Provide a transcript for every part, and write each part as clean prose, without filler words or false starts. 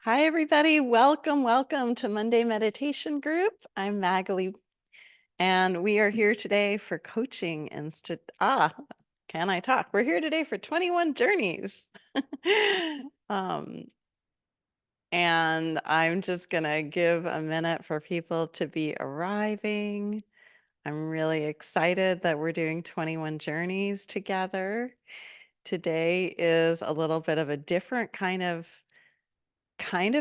Hi, everybody. Welcome to Monday Meditation Group. I'm Magali, and we are here today for coaching instead. Can I talk? We're here today for 21 journeys. um, and I'm just going to give a minute for people to be arriving. I'm really excited that we're doing 21 journeys together. Today is a little bit of a different kind of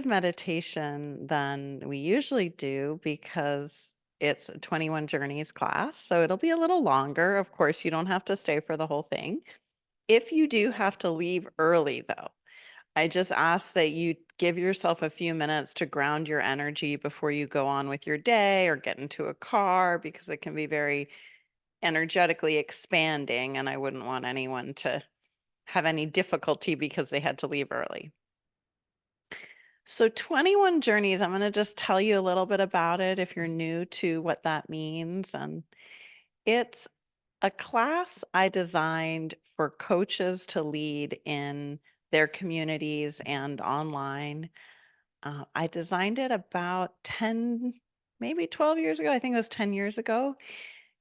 meditation than we usually do because it's a 21 journeys class. So it'll be a little longer. Of course, you don't have to stay for the whole thing. If you do have to leave early, though, I just ask that you give yourself a few minutes to ground your energy before you go on with your day or get into a car because it can be very energetically expanding. And I wouldn't want anyone to have any difficulty because they had to leave early. So 21 journeys, I'm going to just tell you a little bit about it if you're new to what that means. And it's a class I designed for coaches to lead in their communities and online. I designed it about 10, maybe 12 years ago. I think it was 10 years ago.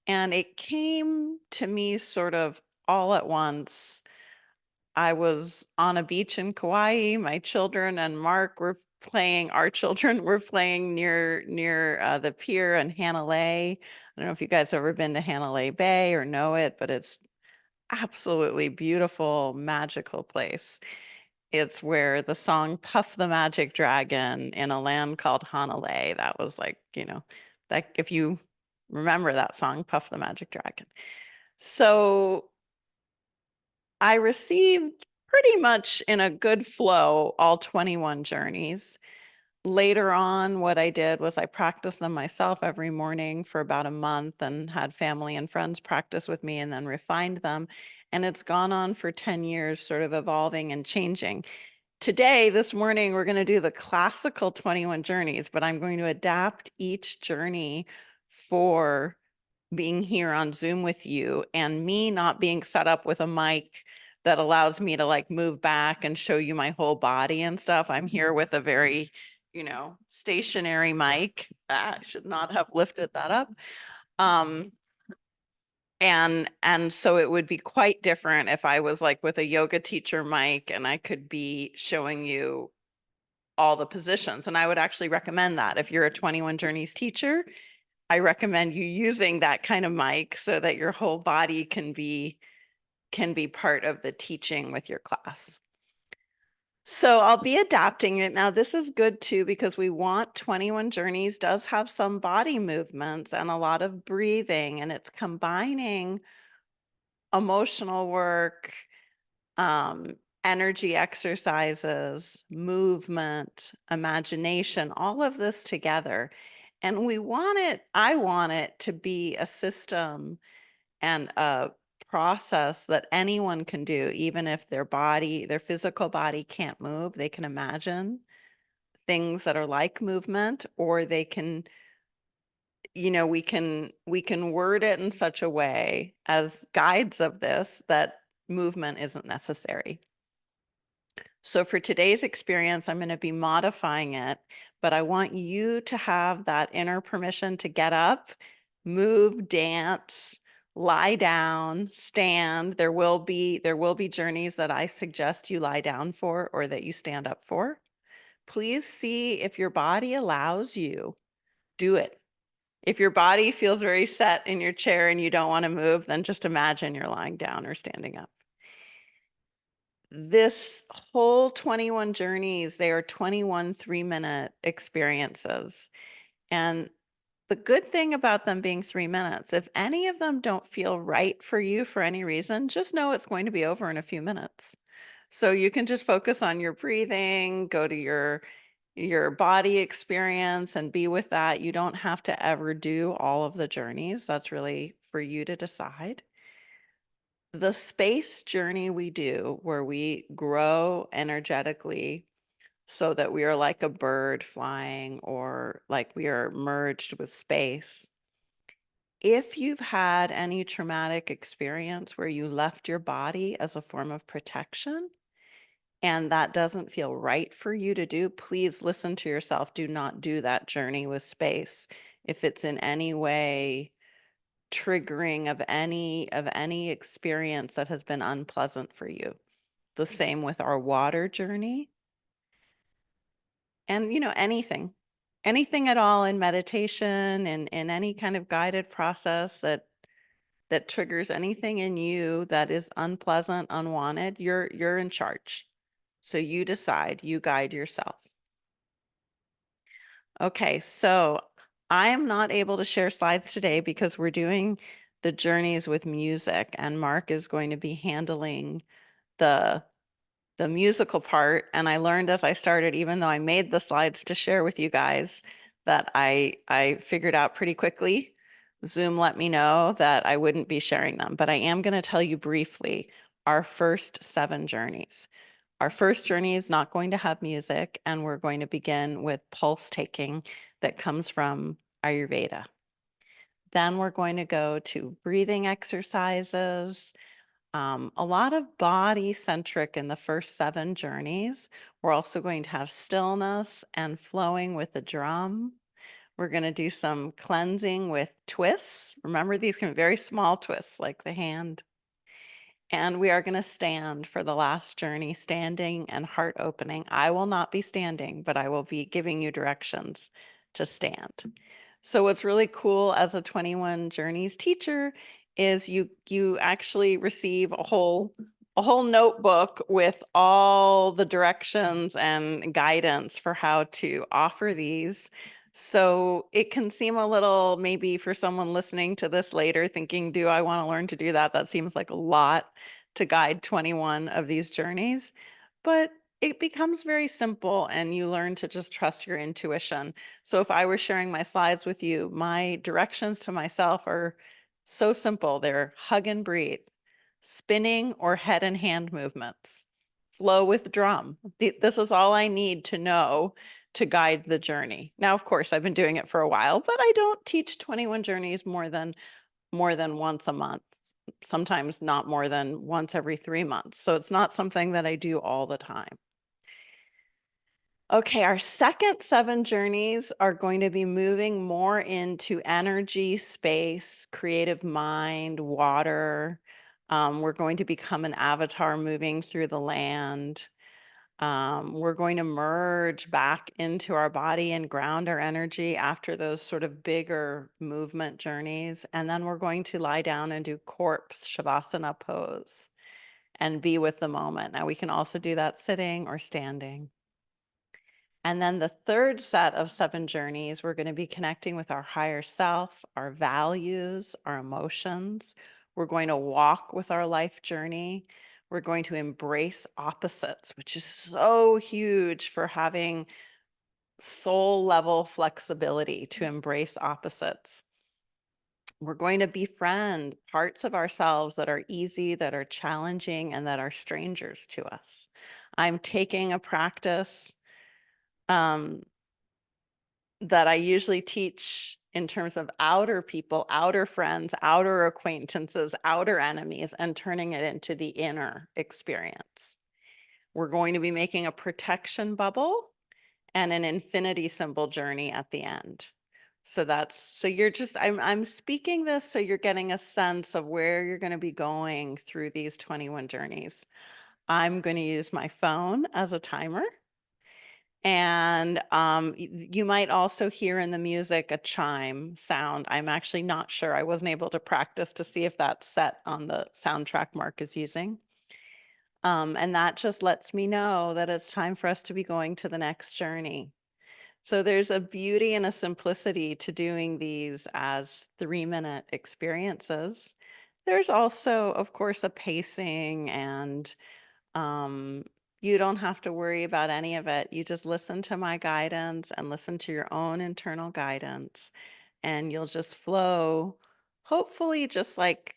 And it came to me sort of all at once. I was on a beach in Kauai. My children and Mark were playing, our children were playing near the pier in Hanalei. I don't know if you guys have ever been to Hanalei Bay or know it, but it's absolutely beautiful, magical place. It's where the song Puff the Magic Dragon in a land called Hanalei, that was like, that if you remember that song, Puff the Magic Dragon. So I received pretty much in a good flow all 21 journeys. Later on, what I did was I practiced them myself every morning for about a month and had family and friends practice with me and then refined them. And it's gone on for 10 years, sort of evolving and changing. Today, this morning, we're going to do the classical 21 journeys, but I'm going to adapt each journey for being here on Zoom with you and me not being set up with a mic that allows me to like move back and show you my whole body and stuff. I'm here with a very, stationary mic. I should not have lifted that up. Um, and so it would be quite different if I was like with a yoga teacher mic and I could be showing you all the positions. And I would actually recommend that if you're a 21 Journeys teacher, I recommend you using that kind of mic so that your whole body can be part of the teaching with your class. So I'll be adapting it. Now, this is good too because we want 21 Journeys does have some body movements and a lot of breathing, and it's combining emotional work, um, energy exercises, movement, imagination, all of this together. And I want it to be a system and a process that anyone can do, even if their physical body can't move, they can imagine things that are like movement, or they can, we can word it in such a way as guides of this that movement isn't necessary. So for today's experience, I'm going to be modifying it, but I want you to have that inner permission to get up, move, dance, lie down, stand. There will be journeys that I suggest you lie down for or that you stand up for. Please see if your body allows you. Do it. If your body feels very set in your chair and you don't want to move, then just imagine you're lying down or standing up. This whole 21 journeys, they are 21 3-minute experiences. And the good thing about them being 3 minutes, if any of them don't feel right for you for any reason, just know it's going to be over in a few minutes. So you can just focus on your breathing, go to your body experience and be with that. You don't have to ever do all of the journeys. That's really for you to decide. The space journey we do, where we grow energetically so that we are like a bird flying or like we are merged with space. If you've had any traumatic experience where you left your body as a form of protection and that doesn't feel right for you to do, please listen to yourself. Do not do that journey with space. If it's in any way triggering of any experience that has been unpleasant for you. The same with our water journey and anything. Anything at all in meditation and in any kind of guided process that triggers anything in you that is unpleasant, unwanted, you're in charge. So you decide, you guide yourself. Okay, so I am not able to share slides today because we're doing the journeys with music, and Mark is going to be handling the the musical part. And I learned as I started, even though I made the slides to share with you guys, that I figured out pretty quickly. Zoom let me know that I wouldn't be sharing them, but I am going to tell you briefly our first 7 journeys. Our first journey is not going to have music, and we're going to begin with pulse taking that comes from Ayurveda. Then we're going to go to breathing exercises, a lot of body centric in the first 7 journeys. We're also going to have stillness and flowing with the drum. We're going to do some cleansing with twists. Remember, these can be very small twists like the hand. And we are going to stand for the last journey, standing and heart opening. I will not be standing, but I will be giving you directions to stand. So what's really cool as a 21 Journeys teacher is you actually receive a whole notebook with all the directions and guidance for how to offer these. So it can seem a little, maybe for someone listening to this later thinking, do I want to learn to do that? That seems like a lot to guide 21 of these journeys, but it becomes very simple and you learn to just trust your intuition. So if I were sharing my slides with you, my directions to myself are so simple. They're hug and breathe, spinning or head and hand movements, flow with drum. This is all I need to know to guide the journey. Now, of course, I've been doing it for a while, but I don't teach 21 journeys more than once a month, sometimes not more than once every 3 months. So it's not something that I do all the time. Okay, our second 7 journeys are going to be moving more into energy, space, creative mind, water. We're going to become an avatar moving through the land. We're going to merge back into our body and ground our energy after those sort of bigger movement journeys. And then we're going to lie down and do corpse shavasana pose and be with the moment. Now, we can also do that sitting or standing. And then the third set of 7 journeys, we're going to be connecting with our higher self, our values, our emotions. We're going to walk with our life journey. We're going to embrace opposites, which is so huge for having soul level flexibility to embrace opposites. We're going to befriend parts of ourselves that are easy, that are challenging, and that are strangers to us. I'm taking a practice um, that I usually teach in terms of outer people, outer friends, outer acquaintances, outer enemies, and turning it into the inner experience. We're going to be making a protection bubble and an infinity symbol journey at the end. So you're just I'm speaking this so you're getting a sense of where you're going to be going through these 21 journeys. I'm going to use my phone as a timer. And you might also hear in the music a chime sound. I'm actually not sure. I wasn't able to practice to see if that's set on the soundtrack Mark is using. And that just lets me know that it's time for us to be going to the next journey. So there's a beauty and a simplicity to doing these as 3-minute experiences. There's also, of course, a pacing and um, you don't have to worry about any of it. You just listen to my guidance and listen to your own internal guidance, and you'll just flow, hopefully, just like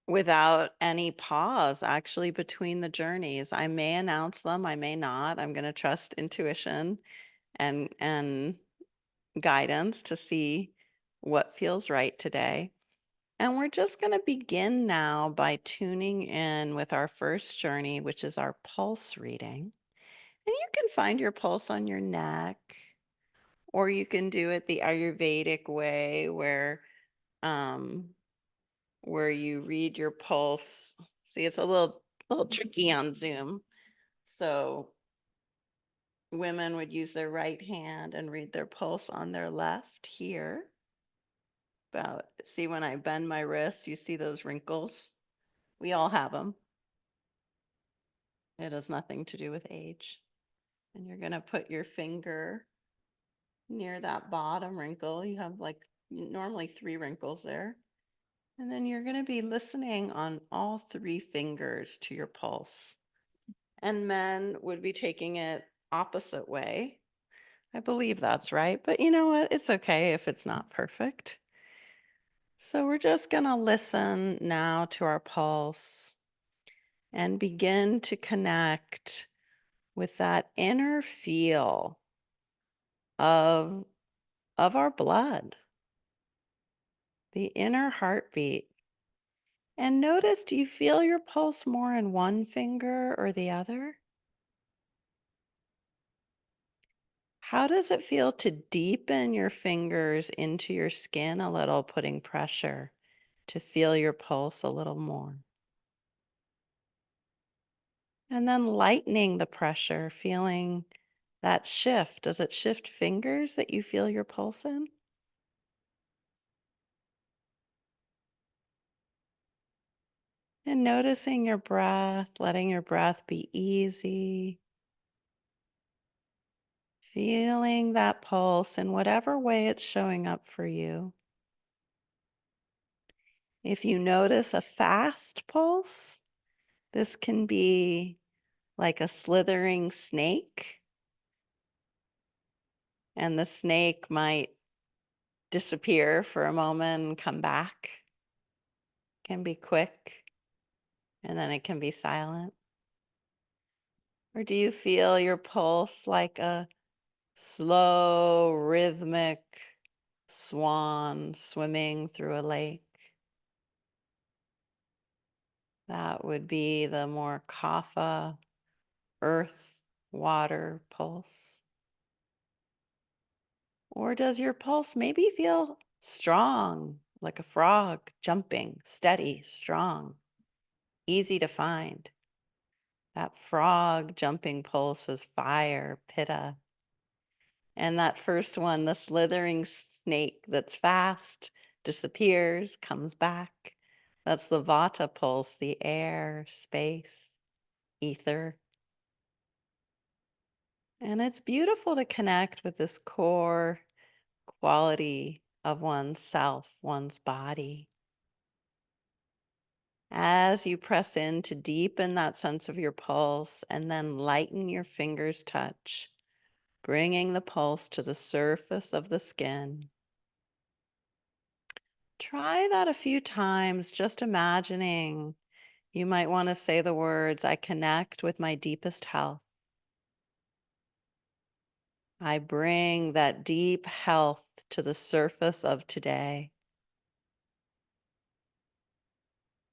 without any pause actually between the journeys. I may announce them, I may not. I'm going to trust intuition and guidance to see what feels right today. And we're just going to begin now by tuning in with our first journey, which is our pulse reading. And you can find your pulse on your neck, or you can do it the Ayurvedic way um where you read your pulse. See, it's a little tricky on Zoom. So women would use their right hand and read their pulse on their left here. See, when I bend my wrist, you see those wrinkles? We all have them. It has nothing to do with age. And you're going to put your finger near that bottom wrinkle. You have like normally 3 wrinkles there. And then you're going to be listening on all 3 fingers to your pulse. And men would be taking it opposite way. I believe that's right. But you know what? It's okay if it's not perfect. So we're just going to listen now to our pulse and begin to connect with that inner feel of our blood, the inner heartbeat. And notice, do you feel your pulse more in one finger or the other? How does it feel to deepen your fingers into your skin a little, putting pressure to feel your pulse a little more? And then lightening the pressure, feeling that shift. Does it shift fingers that you feel your pulse in? And noticing your breath, letting your breath be easy, feeling that pulse in whatever way it's showing up for you. If you notice a fast pulse, this can be like a slithering snake, and the snake might disappear for a moment and come back. It can be quick, and then it can be silent. Or do you feel your pulse like a slow, rhythmic swan swimming through a lake? That would be the more kapha, earth, water pulse. Or does your pulse maybe feel strong, like a frog jumping, steady, strong, easy to find? That frog jumping pulse is fire, pitta. And that first one, the slithering snake that's fast, disappears, comes back. That's the vata pulse, the air, space, ether. And it's beautiful to connect with this core quality of one's self, one's body. As you press in to deepen that sense of your pulse and then lighten your fingers' touch, bringing the pulse to the surface of the skin. Try that a few times, just imagining. You might want to say the words, I connect with my deepest health. I bring that deep health to the surface of today.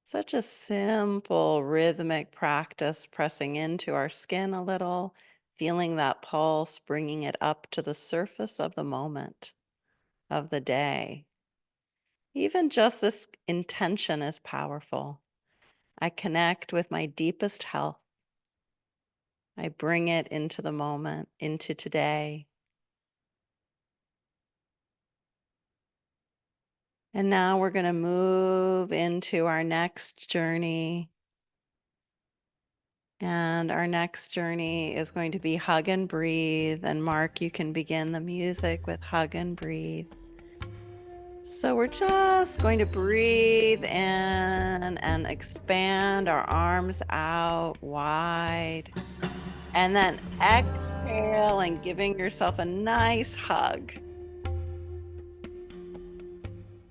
Such a simple rhythmic practice, pressing into our skin a little, feeling that pulse, bringing it up to the surface of the moment, of the day. Even just this intention is powerful. I connect with my deepest health. I bring it into the moment, into today. And now we're going to move into our next journey. And our next journey is going to be Hug and Breathe. And Mark, you can begin the music with Hug and Breathe. So we're just going to breathe in and expand our arms out wide. And then exhale and giving yourself a nice hug.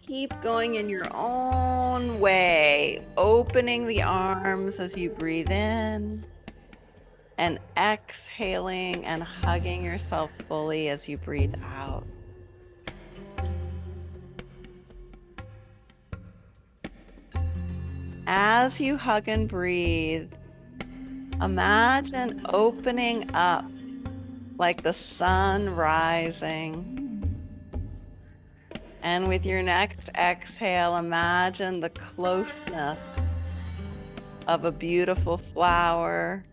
Keep going in your own way, opening the arms as you breathe in and exhaling and hugging yourself fully as you breathe out. as you hug and breathe, imagine opening up like the sun rising. And with your next exhale, imagine the closeness of a beautiful flower.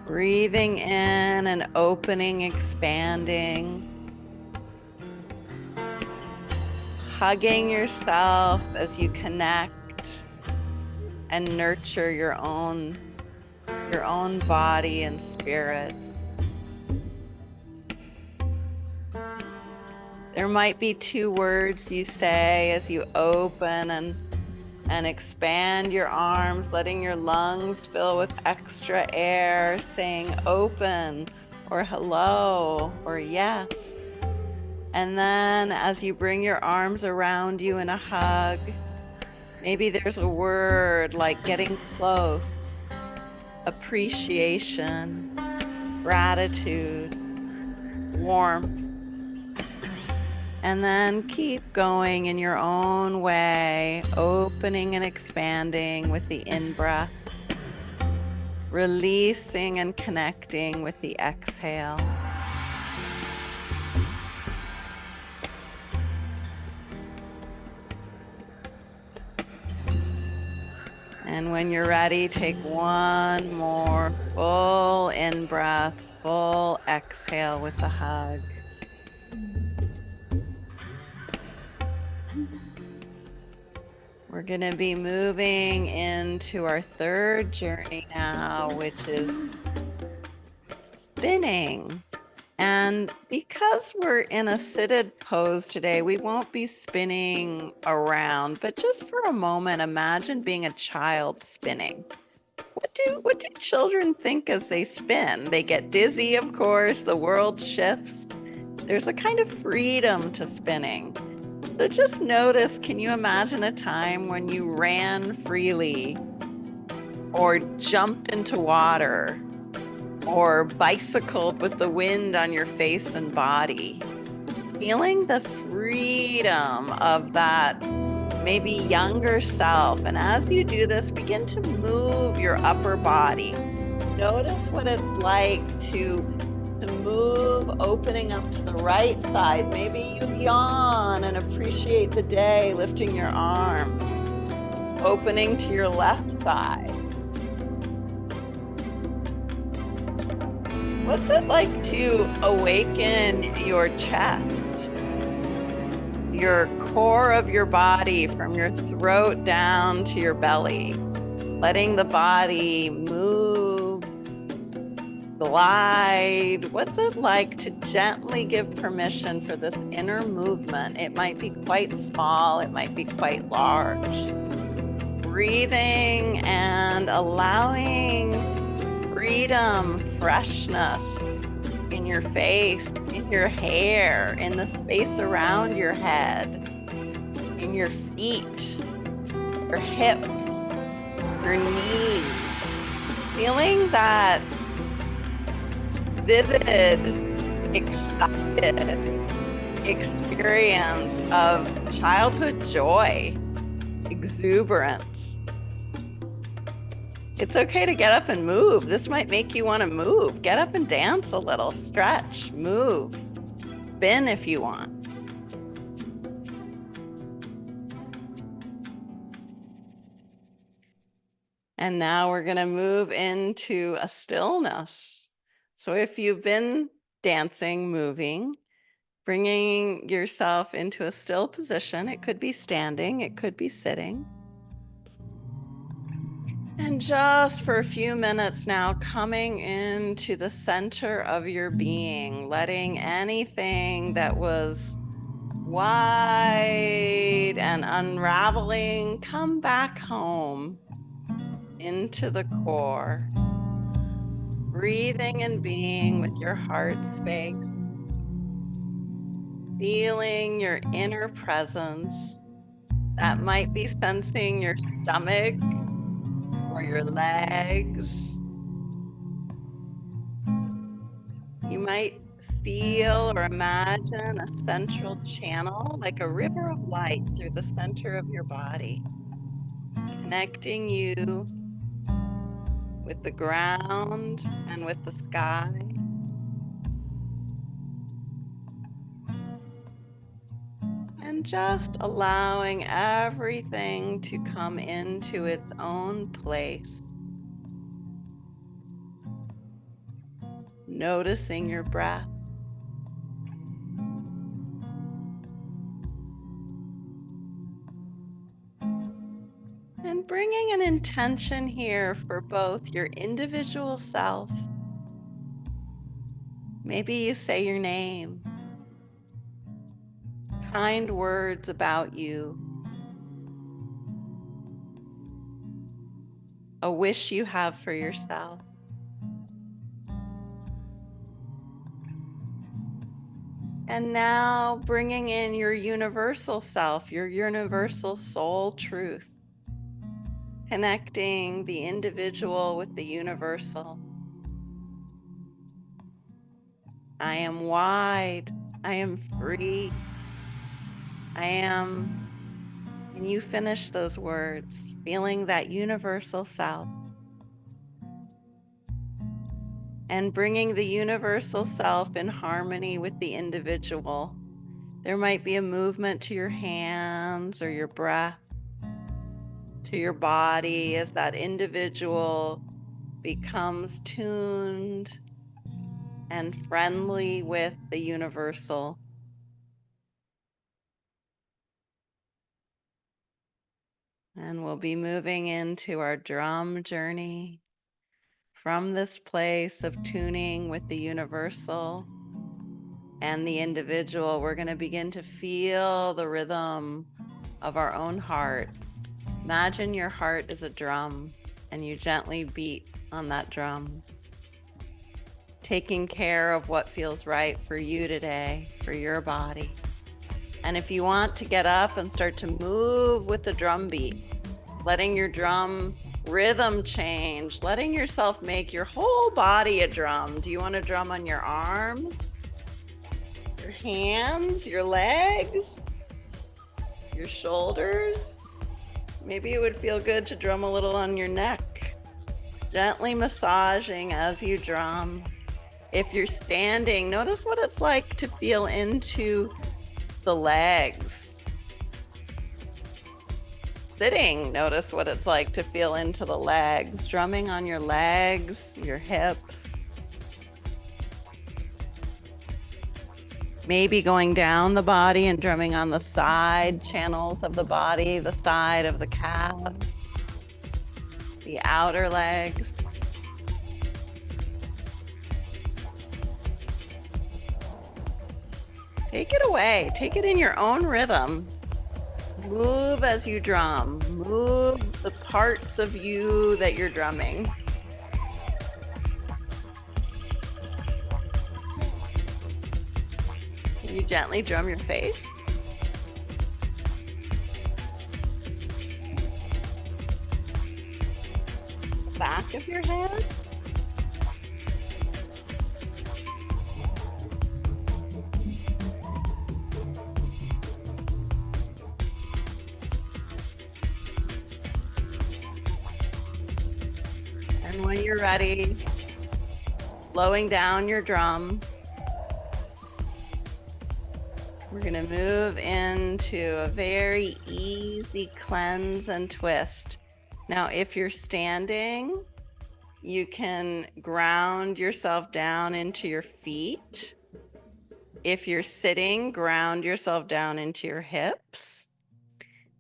Breathing in and opening, expanding. Hugging yourself as you connect and nurture your own body and spirit. There might be 2 words you say as you open and expand your arms, letting your lungs fill with extra air, saying open or hello or yes. And then as you bring your arms around you in a hug, maybe there's a word like getting close, appreciation, gratitude, warmth. And then keep going in your own way, opening and expanding with the in-breath, releasing and connecting with the exhale. And when you're ready, take one more full in-breath, full exhale with the hug. We're going to be moving into our 3rd journey now, which is spinning. And because we're in a seated pose today, we won't be spinning around, but just for a moment, imagine being a child spinning. What do children think as they spin? They get dizzy, of course, the world shifts. There's a kind of freedom to spinning. So just notice, can you imagine a time when you ran freely or jumped into water or bicycled with the wind on your face and body? Feeling the freedom of that maybe younger self. And as you do this, begin to move your upper body. Notice what it's like to move, opening up to the right side. Maybe you yawn and appreciate the day, lifting your arms, opening to your left side. What's it like to awaken your chest, your core of your body, from your throat down to your belly, letting the body move, glide? What's it like to gently give permission for this inner movement? It might be quite small, it might be quite large. Breathing and allowing freedom, freshness in your face, in your hair, in the space around your head, in your feet, your hips, your knees. Feeling that vivid, excited experience of childhood joy, exuberance. It's okay to get up and move. This might make you want to move. Get up and dance a little, stretch, move, spin if you want. And now we're going to move into a stillness. So if you've been dancing, moving, bringing yourself into a still position, it could be standing, it could be sitting. And just for a few minutes now, coming into the center of your being, letting anything that was wide and unraveling come back home into the core. Breathing and being with your heart space. Feeling your inner presence. That might be sensing your stomach or your legs. You might feel or imagine a central channel, like a river of light through the center of your body, connecting you with the ground and with the sky. And just allowing everything to come into its own place. Noticing your breath. And bringing an intention here for both your individual self. Maybe you say your name, kind words about you, a wish you have for yourself. And now bringing in your universal self, your universal soul truth, connecting the individual with the universal. I am wide, I am free, I am, and you finish those words, feeling that universal self. And bringing the universal self in harmony with the individual. There might be a movement to your hands or your breath, to your body as that individual becomes tuned and friendly with the universal. And we'll be moving into our drum journey. From this place of tuning with the universal and the individual, we're going to begin to feel the rhythm of our own heart. Imagine your heart is a drum and you gently beat on that drum, taking care of what feels right for you today, for your body. And if you want to get up and start to move with the drum beat, letting your drum rhythm change, letting yourself make your whole body a drum. Do you want to drum on your arms, your hands, your legs, your shoulders? Maybe it would feel good to drum a little on your neck, gently massaging as you drum. If you're standing, notice what it's like to feel into the legs. Sitting, notice what it's like to feel into the legs, drumming on your legs, your hips. Maybe going down the body and drumming on the side channels of the body, the side of the calves, the outer legs. Take it away, take it in your own rhythm. Move as you drum. Move the parts of you that you're drumming. Can you gently drum your face? The back of your head? And when you're ready, slowing down your drum, we're going to move into a very easy cleanse and twist. Now, if you're standing, you can ground yourself down into your feet. If you're sitting, ground yourself down into your hips.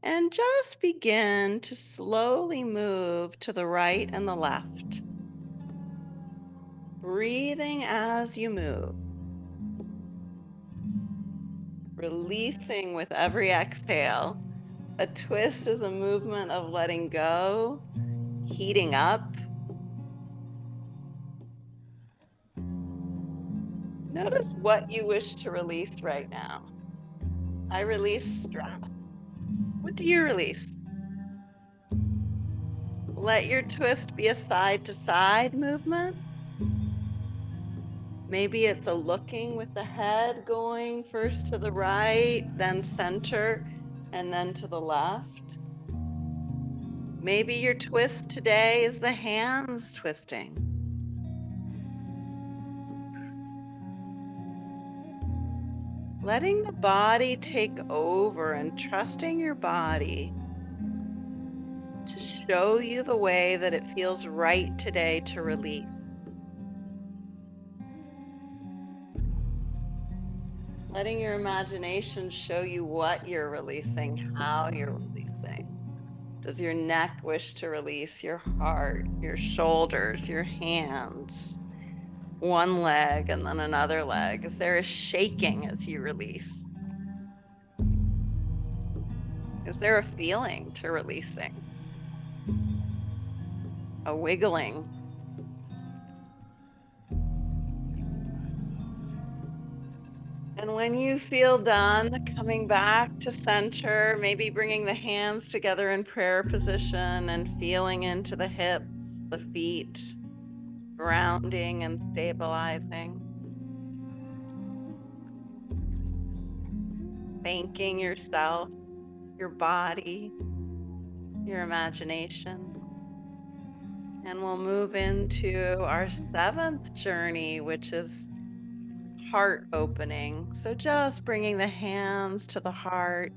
And just begin to slowly move to the right and the left. Breathing as you move. Releasing with every exhale. A twist is a movement of letting go, heating up. Notice what you wish to release right now. I release stress. What do you release? Let your twist be a side to side movement. Maybe it's a looking with the head going first to the right, then center, and then to the left. Maybe your twist today is the hands twisting. Letting the body take over and trusting your body to show you the way that it feels right today to release. Letting your imagination show you what you're releasing, how you're releasing. Does your neck wish to release? Your heart, your shoulders, your hands? One leg and then another leg? Is there a shaking as you release? Is there a feeling to releasing? A wiggling? And when you feel done, coming back to center, maybe bringing the hands together in prayer position and feeling into the hips, the feet, grounding and stabilizing. Thanking yourself, your body, your imagination. And we'll move into our 7th journey, which is heart opening. So just bringing the hands to the heart.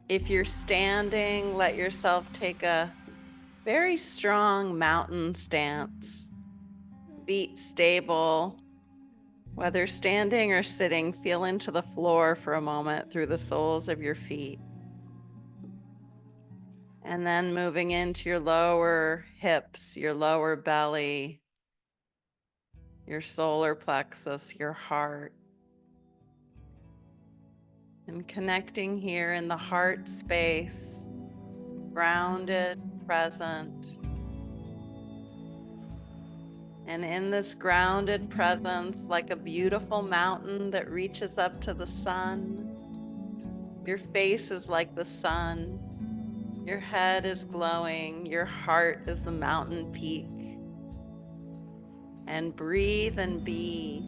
If you're standing, let yourself take a very strong mountain stance. Feet stable. Whether standing or sitting, feel into the floor for a moment through the soles of your feet. And then moving into your lower hips, your lower belly, your solar plexus, your heart. And connecting here in the heart space, grounded, present. And in this grounded presence, like a beautiful mountain that reaches up to the sun, your face is like the sun. Your head is glowing. Your heart is the mountain peak. And breathe and be,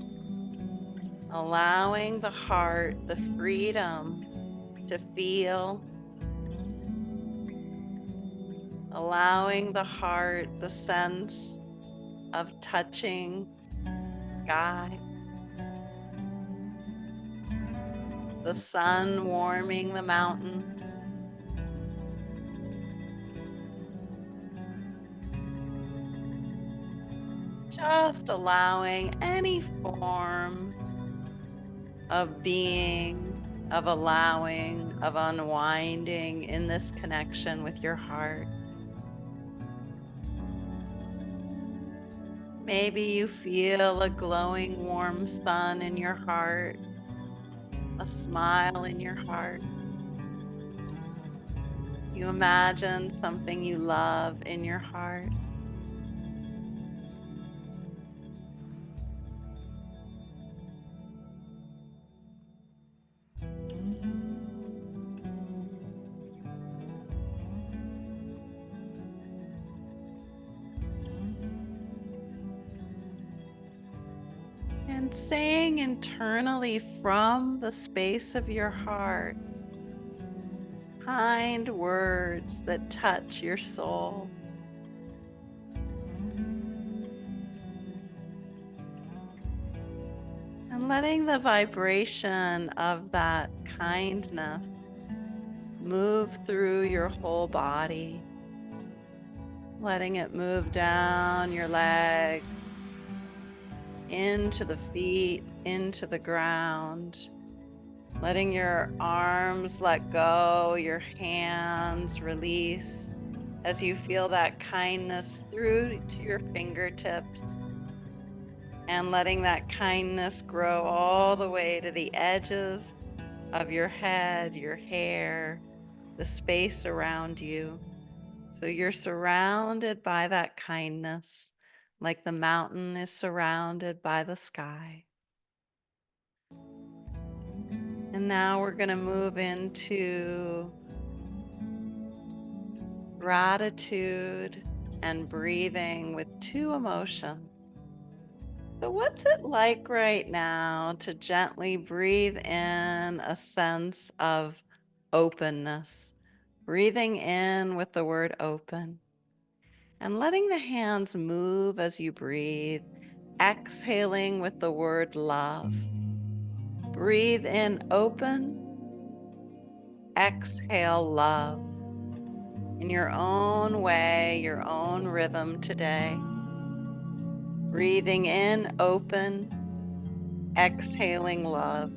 allowing the heart the freedom to feel, allowing the heart the sense of touching sky, the sun warming the mountain. Just allowing any form of being, of allowing, of unwinding in this connection with your heart. Maybe you feel a glowing, warm sun in your heart, a smile in your heart. You imagine something you love in your heart. And saying internally from the space of your heart, kind words that touch your soul. And letting the vibration of that kindness move through your whole body, letting it move down your legs, into the feet, into the ground, letting your arms let go, your hands release as you feel that kindness through to your fingertips, and letting that kindness grow all the way to the edges of your head, your hair, the space around you. So you're surrounded by that kindness, like the mountain is surrounded by the sky. And now we're going to move into gratitude and breathing with 2 emotions. So, what's it like right now to gently breathe in a sense of openness? Breathing in with the word open and letting the hands move as you breathe. Exhaling with the word love. Breathe in open, exhale love in your own way, your own rhythm today. Breathing in open, exhaling love.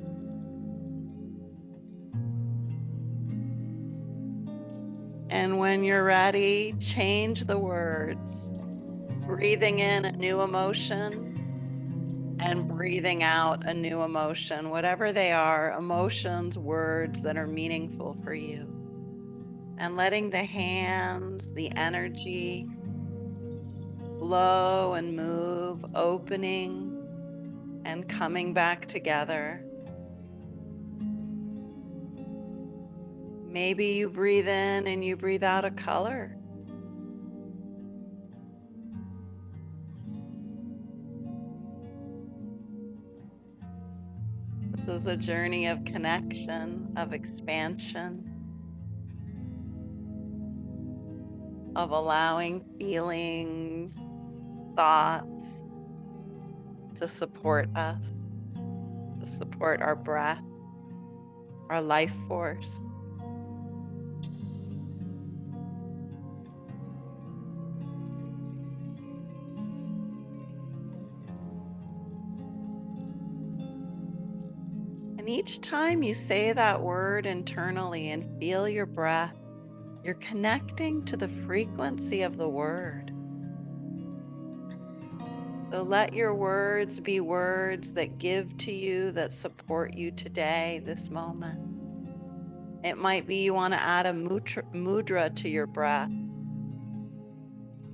And when you're ready, change the words. Breathing in a new emotion and breathing out a new emotion, whatever they are, emotions, words that are meaningful for you. And letting the hands, the energy flow and move, opening and coming back together. Maybe you breathe in and you breathe out a color. This is a journey of connection, of expansion, of allowing feelings, thoughts to support us, to support our breath, our life force. And each time you say that word internally and feel your breath, you're connecting to the frequency of the word. So let your words be words that give to you, that support you today, this moment. It might be you want to add a mudra to your breath,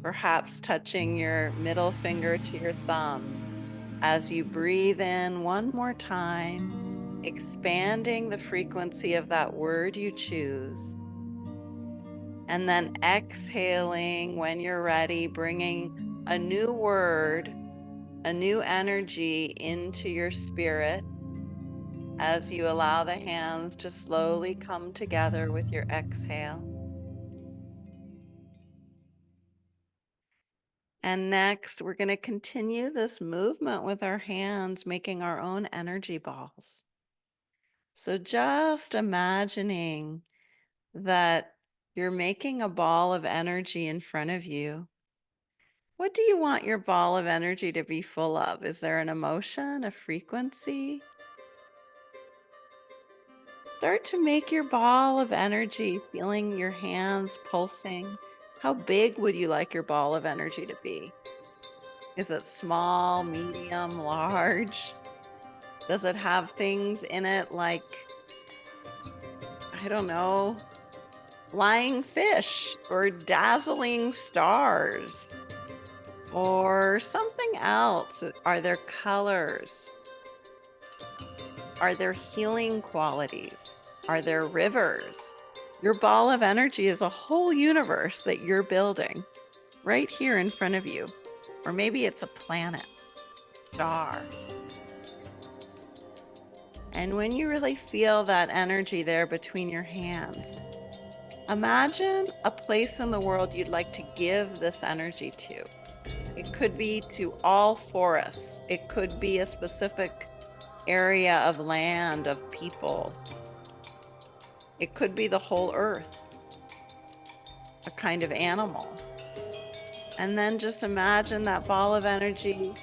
perhaps touching your middle finger to your thumb as you breathe in one more time, expanding the frequency of that word you choose. And then exhaling when you're ready, bringing a new word, a new energy into your spirit as you allow the hands to slowly come together with your exhale. And next, we're going to continue this movement with our hands, making our own energy balls. So just imagining that you're making a ball of energy in front of you. What do you want your ball of energy to be full of? Is there an emotion, a frequency? Start to make your ball of energy, feeling your hands pulsing. How big would you like your ball of energy to be? Is it small, medium, large? Does it have things in it like, I don't know, flying fish or dazzling stars or something else? Are there colors? Are there healing qualities? Are there rivers? Your ball of energy is a whole universe that you're building right here in front of you. Or maybe it's a planet, star. And when you really feel that energy there between your hands, imagine a place in the world you'd like to give this energy to. It could be to all forests. It could be a specific area of land, of people. It could be the whole earth, a kind of animal. And then just imagine that ball of energy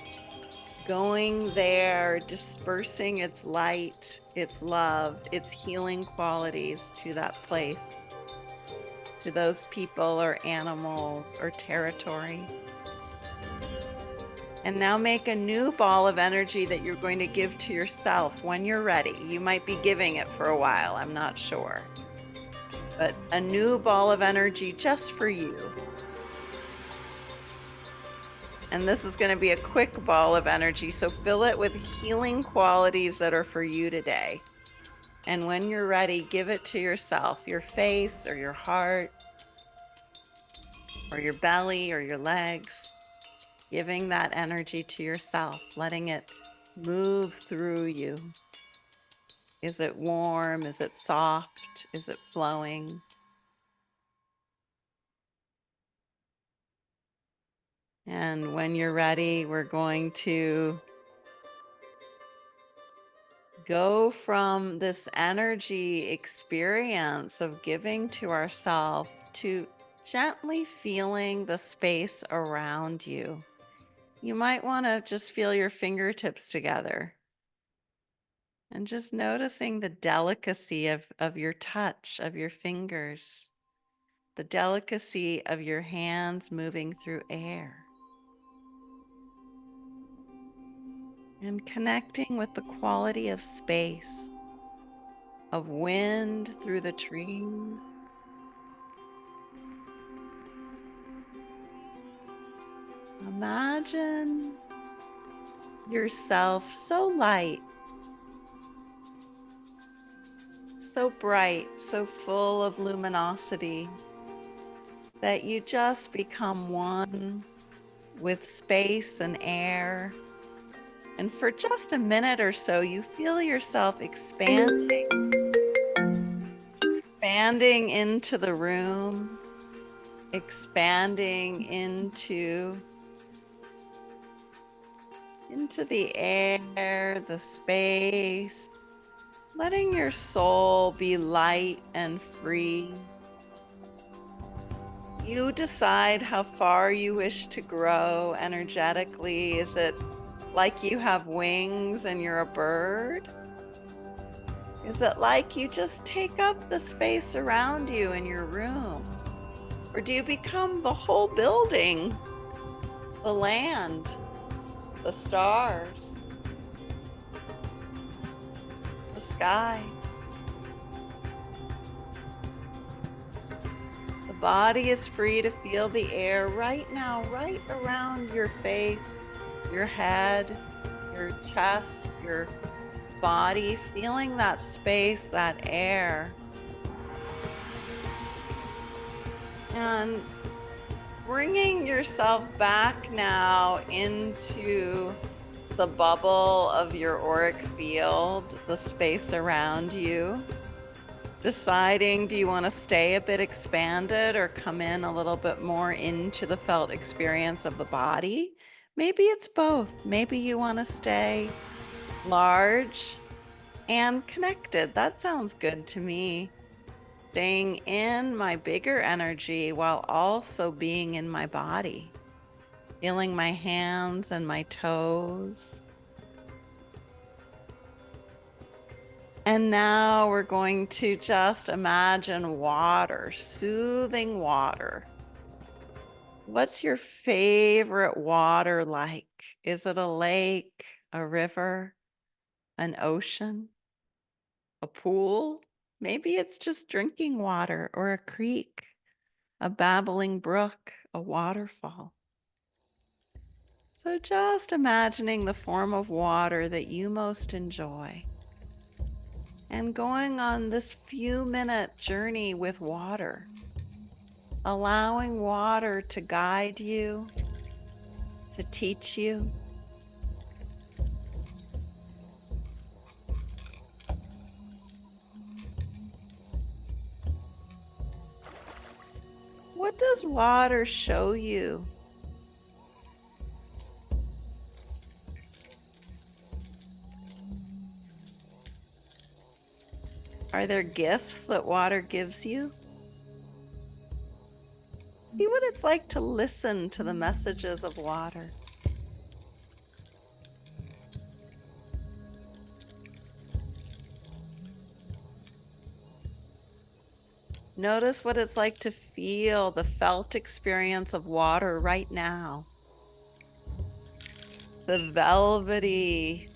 going there, dispersing its light, its love, its healing qualities to that place, to those people or animals or territory. And now make a new ball of energy that you're going to give to yourself when you're ready. You might be giving it for a while, I'm not sure. But a new ball of energy just for you. And this is going to be a quick ball of energy, so fill it with healing qualities that are for you today. And when you're ready, give it to yourself, your face or your heart or your belly or your legs. giving that energy to yourself, letting it move through you. Is it warm? Is it soft? Is it flowing? And when you're ready, we're going to go from this energy experience of giving to ourselves to gently feeling the space around you. You might want to just feel your fingertips together and just noticing the delicacy of your touch, of your fingers, the delicacy of your hands moving through air, and connecting with the quality of space, of wind through the trees. Imagine yourself so light, so bright, so full of luminosity that you just become one with space and air. And for just a minute or so, you feel yourself expanding into the room, expanding into the air, the space, letting your soul be light and free. You decide how far you wish to grow energetically. Is it like you have wings and you're a bird? Is it like you just take up the space around you in your room? Or do you become the whole building, the land, the stars, the sky? The body is free to feel the air right now, right around your face, your head, your chest, your body, feeling that space, that air. And bringing yourself back now into the bubble of your auric field, the space around you. Deciding, do you want to stay a bit expanded or come in a little bit more into the felt experience of the body? Maybe it's both. Maybe you want to stay large and connected. That sounds good to me. Staying in my bigger energy while also being in my body, feeling my hands and my toes. And now we're going to just imagine water, soothing water. What's your favorite water like? Is it a lake, a river, an ocean, a pool? Maybe it's just drinking water or a creek, a babbling brook, a waterfall. So just imagining the form of water that you most enjoy and going on this few-minute journey with water, allowing water to guide you, to teach you. What does water show you? Are there gifts that water gives you? See what it's like to listen to the messages of water. Notice what it's like to feel the felt experience of water right now. The velvety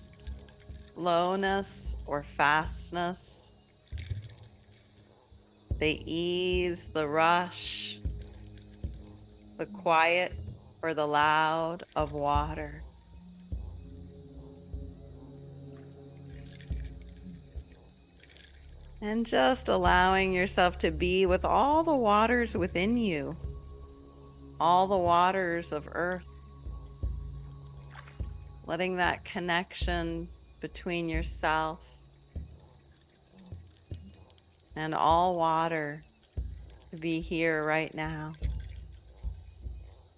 slowness or fastness, the ease, the rush, the quiet or the loud of water. And just allowing yourself to be with all the waters within you, all the waters of earth, letting that connection between yourself and all water to be here right now,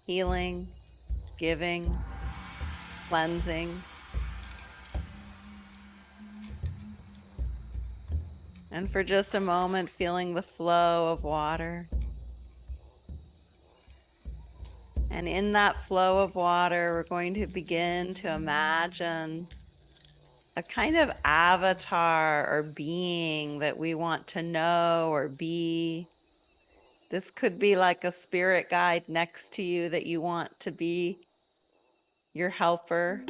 healing, giving, cleansing, and for just a moment, feeling the flow of water. And in that flow of water, we're going to begin to imagine a kind of avatar or being that we want to know or be. This could be like a spirit guide next to you that you want to be your helper.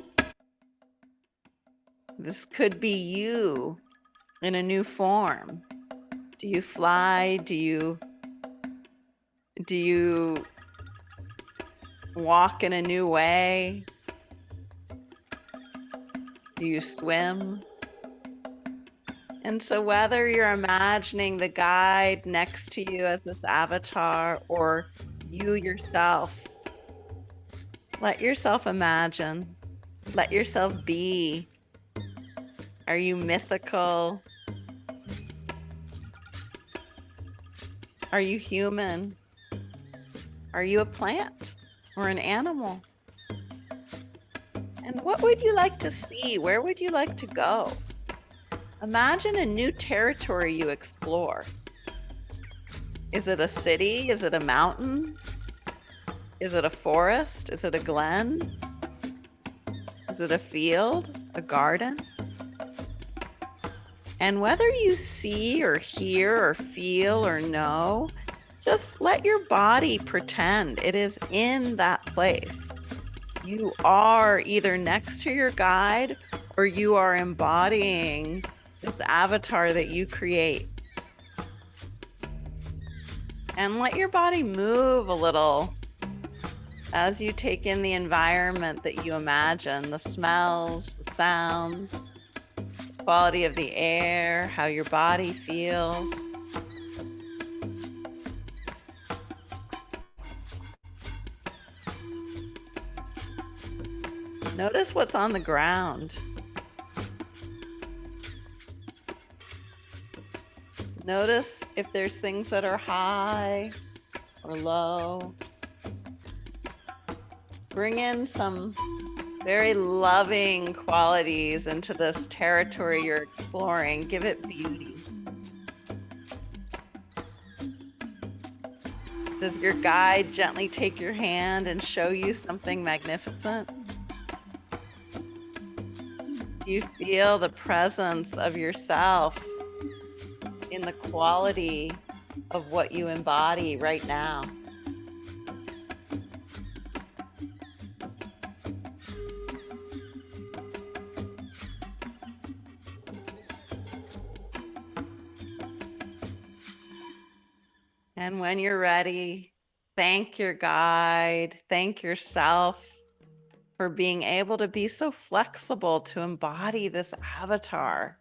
This could be you in a new form. Do you fly? Do you walk in a new way? Do you swim? And so whether you're imagining the guide next to you as this avatar or you yourself, let yourself imagine, let yourself be. Are you mythical? Are you human? Are you a plant or an animal? And what would you like to see? Where would you like to go? Imagine a new territory you explore. Is it a city? Is it a mountain? Is it a forest? Is it a glen? Is it a field? A garden? And whether you see or hear or feel or know, just let your body pretend it is in that place. You are either next to your guide or you are embodying this avatar that you create. And let your body move a little as you take in the environment that you imagine, the smells, the sounds, the quality of the air, how your body feels. Notice what's on the ground. Notice if there's things that are high or low. Bring in some very loving qualities into this territory you're exploring. Give it beauty. Does your guide gently take your hand and show you something magnificent? Do you feel the presence of yourself in the quality of what you embody right now? And when you're ready, thank your guide, thank yourself for being able to be so flexible to embody this avatar.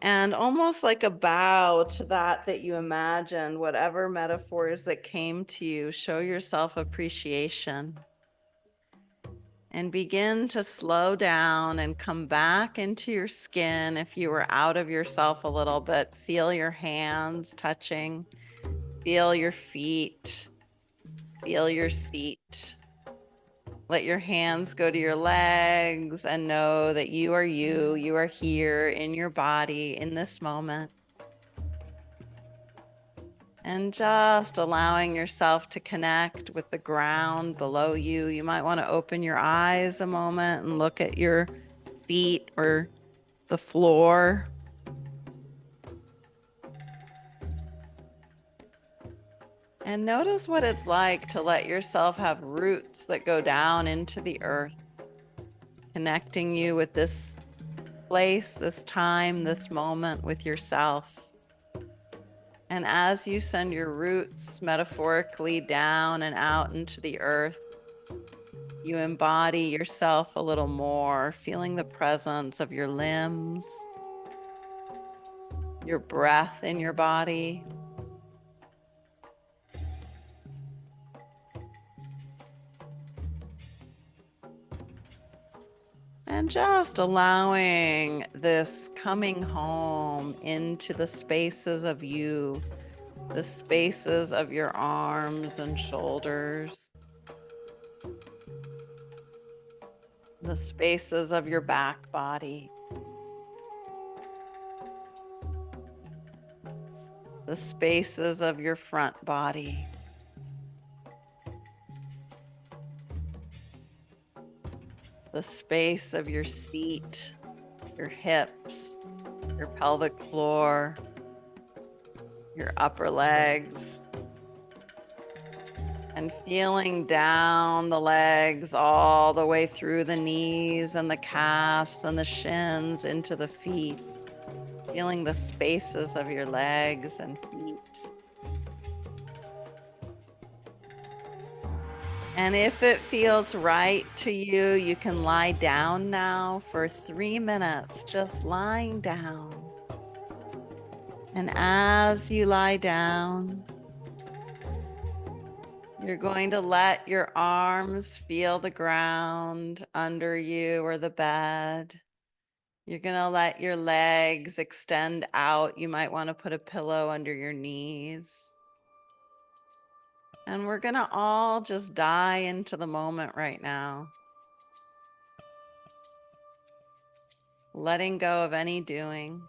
And almost like a bow to that you imagined, whatever metaphors that came to you, show yourself appreciation. And begin to slow down and come back into your skin. If you were out of yourself a little bit, feel your hands touching, feel your feet, feel your seat. Let your hands go to your legs and know that you are here in your body in this moment. And just allowing yourself to connect with the ground below you. You might want to open your eyes a moment and look at your feet or the floor. And notice what it's like to let yourself have roots that go down into the earth, connecting you with this place, this time, this moment with yourself. And as you send your roots metaphorically down and out into the earth, you embody yourself a little more, feeling the presence of your limbs, your breath in your body. And just allowing this coming home into the spaces of you, the spaces of your arms and shoulders, the spaces of your back body, the spaces of your front body. The space of your seat, your hips, your pelvic floor, your upper legs, and feeling down the legs all the way through the knees and the calves and the shins into the feet, feeling the spaces of your legs and feet. And if it feels right to you, you can lie down now for 3 minutes, just lying down. And as you lie down, you're going to let your arms feel the ground under you or the bed. You're going to let your legs extend out. You might want to put a pillow under your knees. And we're going to all just die into the moment right now. Letting go of any doing.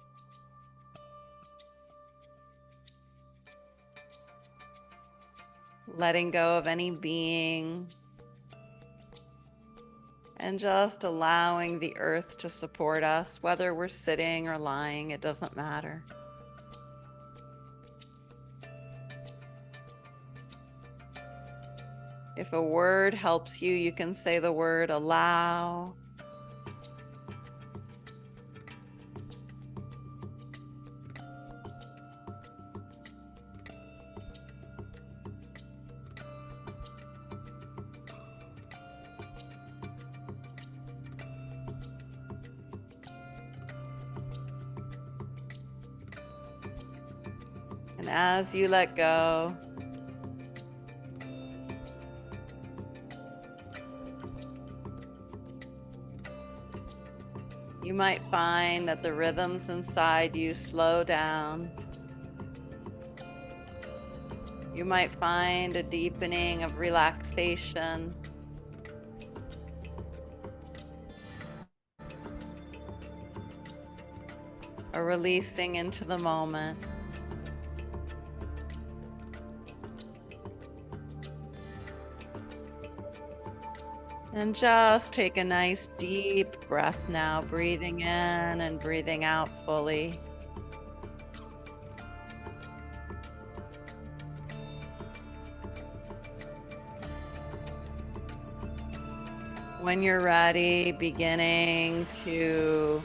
Letting go of any being. And just allowing the earth to support us, whether we're sitting or lying, it doesn't matter. If a word helps you, you can say the word allow. And as you let go, you might find that the rhythms inside you slow down. You might find a deepening of relaxation. A releasing into the moment. And just take a nice deep breath now, breathing in and breathing out fully. When you're ready, beginning to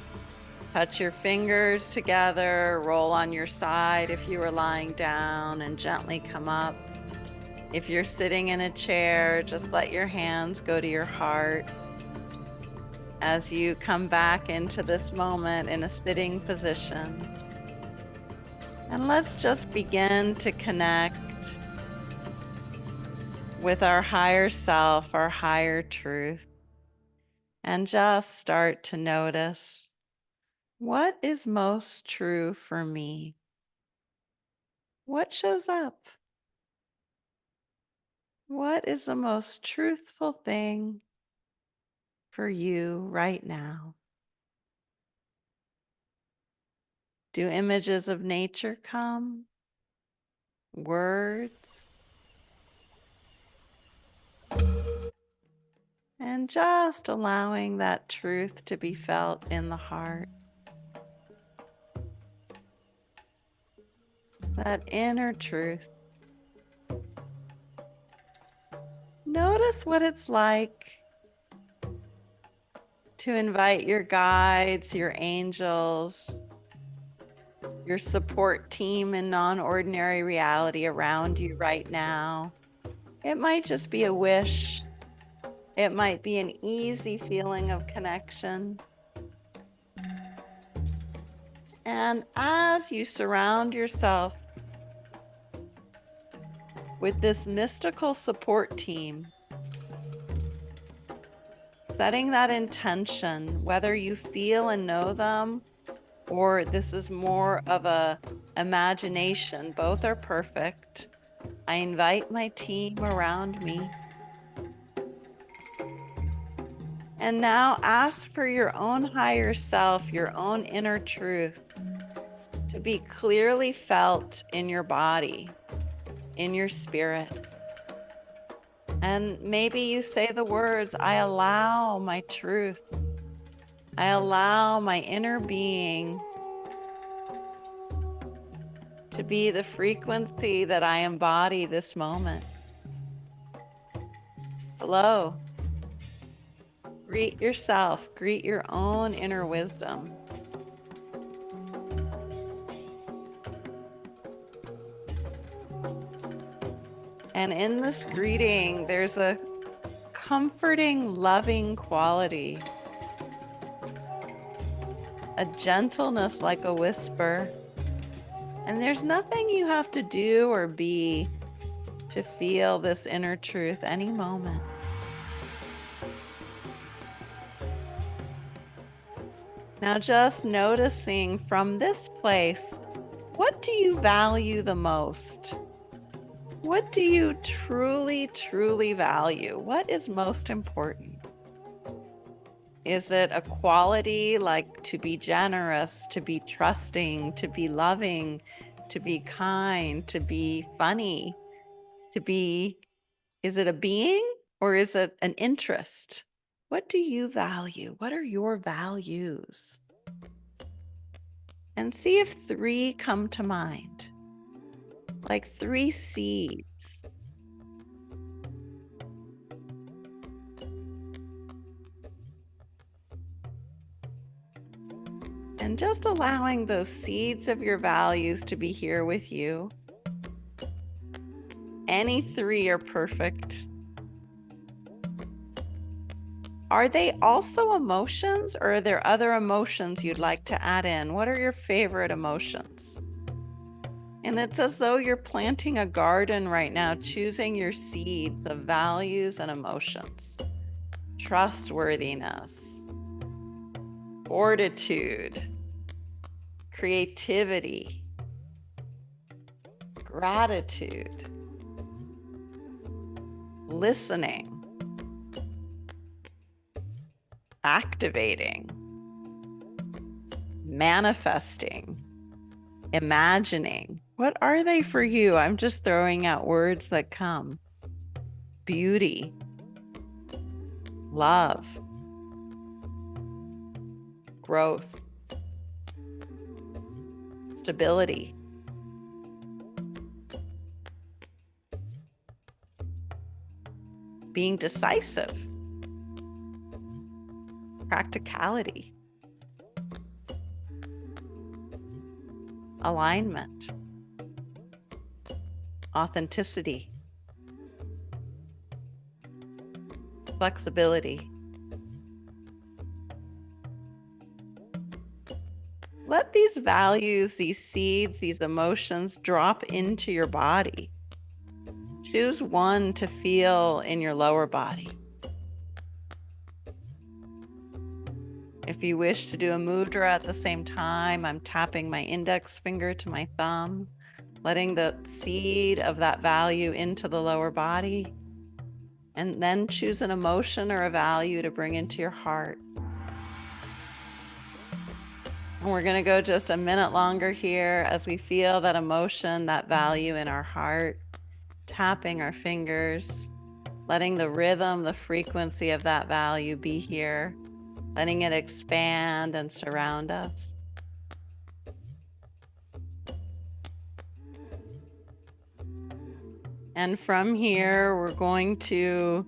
touch your fingers together, roll on your side if you were lying down, and gently come up. If you're sitting in a chair, just let your hands go to your heart as you come back into this moment in a sitting position. And let's just begin to connect with our higher self, our higher truth, and just start to notice what is most true for me. What shows up? What is the most truthful thing for you right now? Do images of nature come? Words? And just allowing that truth to be felt in the heart. That inner truth. Notice what it's like to invite your guides, your angels, your support team in non-ordinary reality around you right now. It might just be a wish. It might be an easy feeling of connection. And as you surround yourself with this mystical support team, setting that intention, whether you feel and know them or this is more of a imagination, both are perfect. I invite my team around me. And now ask for your own higher self, your own inner truth to be clearly felt in your body, in your spirit. And maybe you say the words, I allow my truth. I allow my inner being to be the frequency that I embody this moment. Hello. Greet yourself. Greet your own inner wisdom. And in this greeting, there's a comforting, loving quality, a gentleness like a whisper. And there's nothing you have to do or be to feel this inner truth any moment. Now, just noticing from this place, what do you value the most? What do you truly, truly value? What is most important? Is it a quality like to be generous, to be trusting, to be loving, to be kind, to be funny, is it a being or is it an interest? What do you value? What are your values? And see if 3 come to mind, like 3 seeds. And just allowing those seeds of your values to be here with you. Any 3 are perfect. Are they also emotions, or are there other emotions you'd like to add in? What are your favorite emotions? And it's as though you're planting a garden right now, choosing your seeds of values and emotions. Trustworthiness, fortitude, creativity, gratitude, listening, activating, manifesting, imagining. What are they for you? I'm just throwing out words that come. Beauty, love, growth, stability, being decisive, practicality, alignment, authenticity, flexibility. Let these values, these seeds, these emotions drop into your body. Choose one to feel in your lower body. If you wish to do a mudra at the same time, I'm tapping my index finger to my thumb, letting the seed of that value into the lower body, and then choose an emotion or a value to bring into your heart. And we're going to go just a minute longer here as we feel that emotion, that value in our heart, tapping our fingers, letting the rhythm, the frequency of that value be here, letting it expand and surround us. And from here, we're going to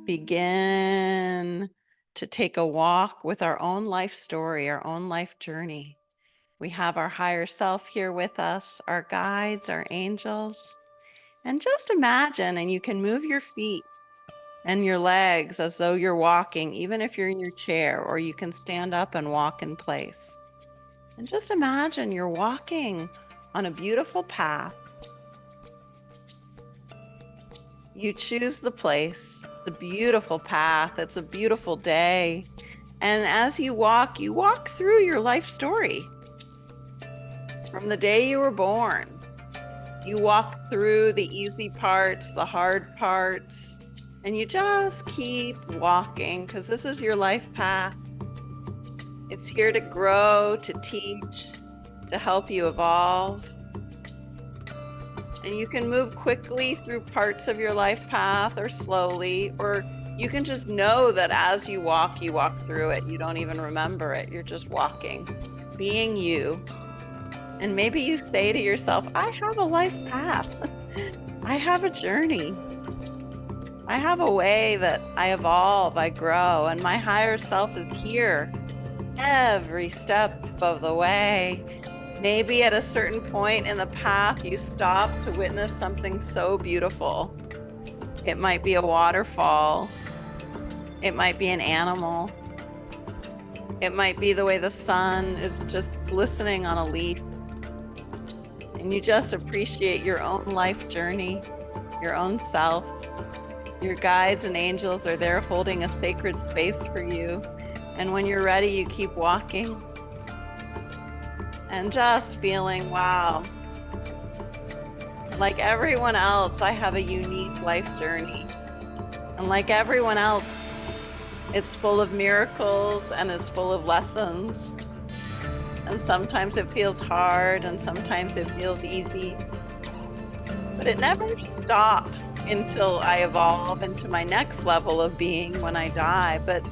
begin to take a walk with our own life story, our own life journey. We have our higher self here with us, our guides, our angels. And just imagine, and you can move your feet and your legs as though you're walking, even if you're in your chair, or you can stand up and walk in place. And just imagine you're walking on a beautiful path. You choose the place. The beautiful path. It's a beautiful day. And as you walk through your life story. From the day you were born, you walk through the easy parts, the hard parts, and you just keep walking because this is your life path. It's here to grow, to teach, to help you evolve. And you can move quickly through parts of your life path or slowly, or you can just know that as you walk through it. You don't even remember it. You're just walking, being you. And maybe you say to yourself, I have a life path. I have a journey. I have a way that I evolve, I grow, and my higher self is here every step of the way. Maybe at a certain point in the path, you stop to witness something so beautiful. It might be a waterfall. It might be an animal. It might be the way the sun is just glistening on a leaf. And you just appreciate your own life journey, your own self. Your guides and angels are there holding a sacred space for you. And when you're ready, you keep walking. And just feeling, wow, like everyone else, I have a unique life journey. And like everyone else, it's full of miracles and it's full of lessons. And sometimes it feels hard and sometimes it feels easy. But it never stops until I evolve into my next level of being when I die. But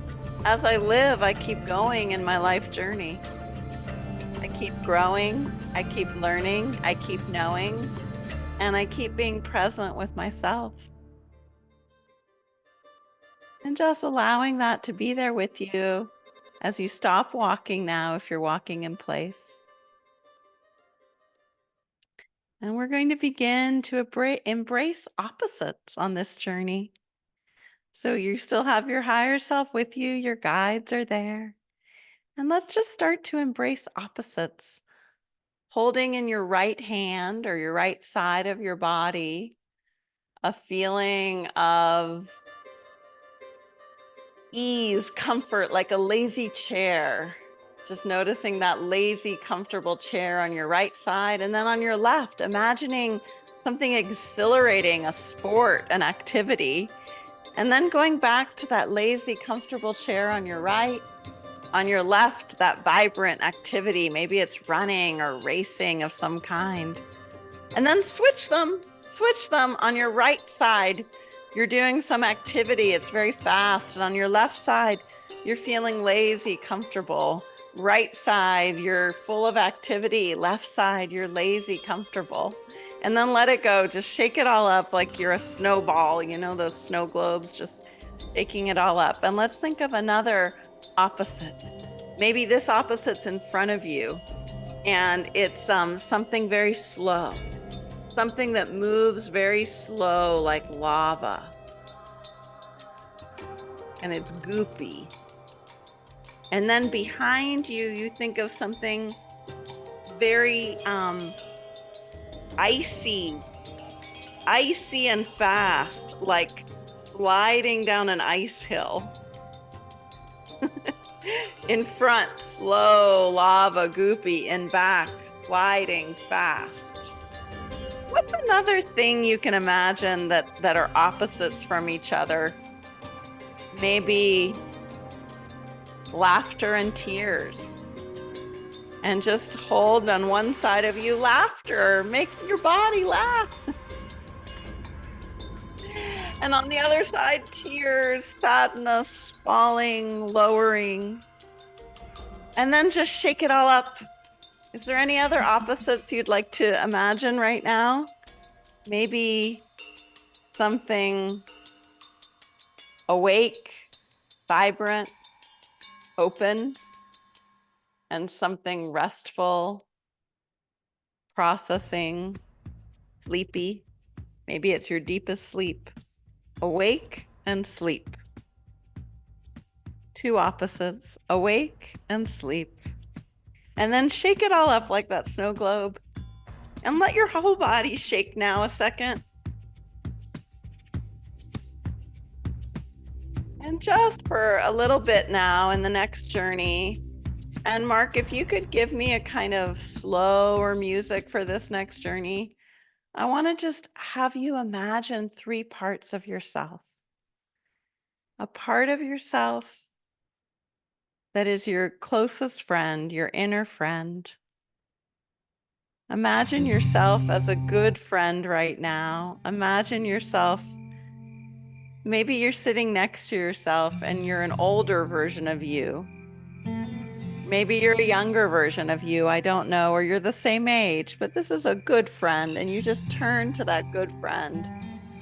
as I live, I keep going in my life journey. I keep growing, I keep learning, I keep knowing, and I keep being present with myself. And just allowing that to be there with you as you stop walking now, if you're walking in place. And we're going to begin to embrace opposites on this journey. So you still have your higher self with you, your guides are there. And let's just start to embrace opposites. Holding in your right hand or your right side of your body a feeling of ease, comfort, like a lazy chair. Just noticing that lazy, comfortable chair on your right side. And then on your left, imagining something exhilarating, a sport, an activity. And then going back to that lazy, comfortable chair on your right. On your left, that vibrant activity. Maybe it's running or racing of some kind. And then switch them on your right side. You're doing some activity, it's very fast. And on your left side, you're feeling lazy, comfortable. Right side, you're full of activity. Left side, you're lazy, comfortable. And then let it go. Just shake it all up like you're a snowball. You know, those snow globes, just shaking it all up. And let's think of another opposite. Maybe this opposite's in front of you. And it's something very slow. Something that moves very slow, like lava. And it's goopy. And then behind you, you think of something very icy and fast, like sliding down an ice hill. In front, slow, lava, goopy. In back, sliding fast. What's another thing you can imagine that are opposites from each other? Maybe laughter and tears. And just hold on one side of you laughter, making your body laugh. And on the other side, tears, sadness, falling, lowering. And then just shake it all up. Is there any other opposites you'd like to imagine right now? Maybe something awake, vibrant, open, and something restful, processing, sleepy. Maybe it's your deepest sleep. Awake and sleep. Two opposites, awake and sleep. And then shake it all up like that snow globe. And let your whole body shake now a second. And just for a little bit now in the next journey, and Mark, if you could give me a kind of slower music for this next journey, I want to just have you imagine three parts of yourself. A part of yourself that is your closest friend, your inner friend. Imagine yourself as a good friend right now. Imagine yourself, maybe you're sitting next to yourself and you're an older version of you. Maybe you're a younger version of you, I don't know, or you're the same age, but this is a good friend, and you just turn to that good friend.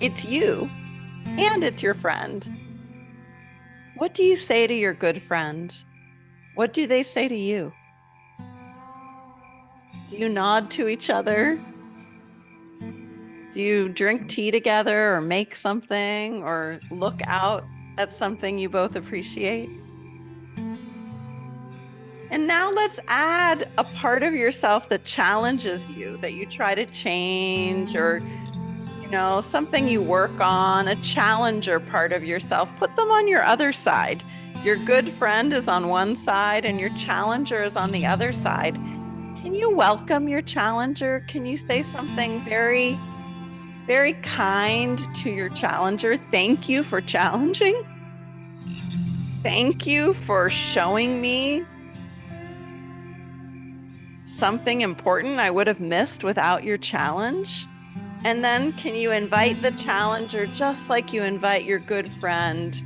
It's you, and it's your friend. What do you say to your good friend? What do they say to you? Do you nod to each other? Do you drink tea together or make something or look out at something you both appreciate? And now let's add a part of yourself that challenges you, that you try to change, or something you work on, a challenger part of yourself. Put them on your other side. Your good friend is on one side and your challenger is on the other side. Can you welcome your challenger? Can you say something very, very kind to your challenger? Thank you for challenging. Thank you for showing me something important I would have missed without your challenge. And then can you invite the challenger just like you invite your good friend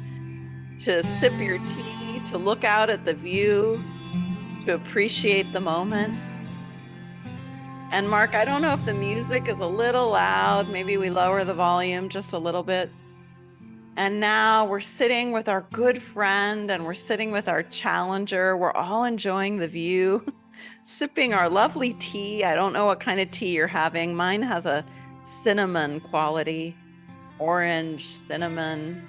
to sip your tea, to look out at the view, to appreciate the moment? And Mark, I don't know if the music is a little loud. Maybe we lower the volume just a little bit. And now we're sitting with our good friend and we're sitting with our challenger. We're all enjoying the view, sipping our lovely tea. I don't know what kind of tea you're having. Mine has a cinnamon quality, orange cinnamon.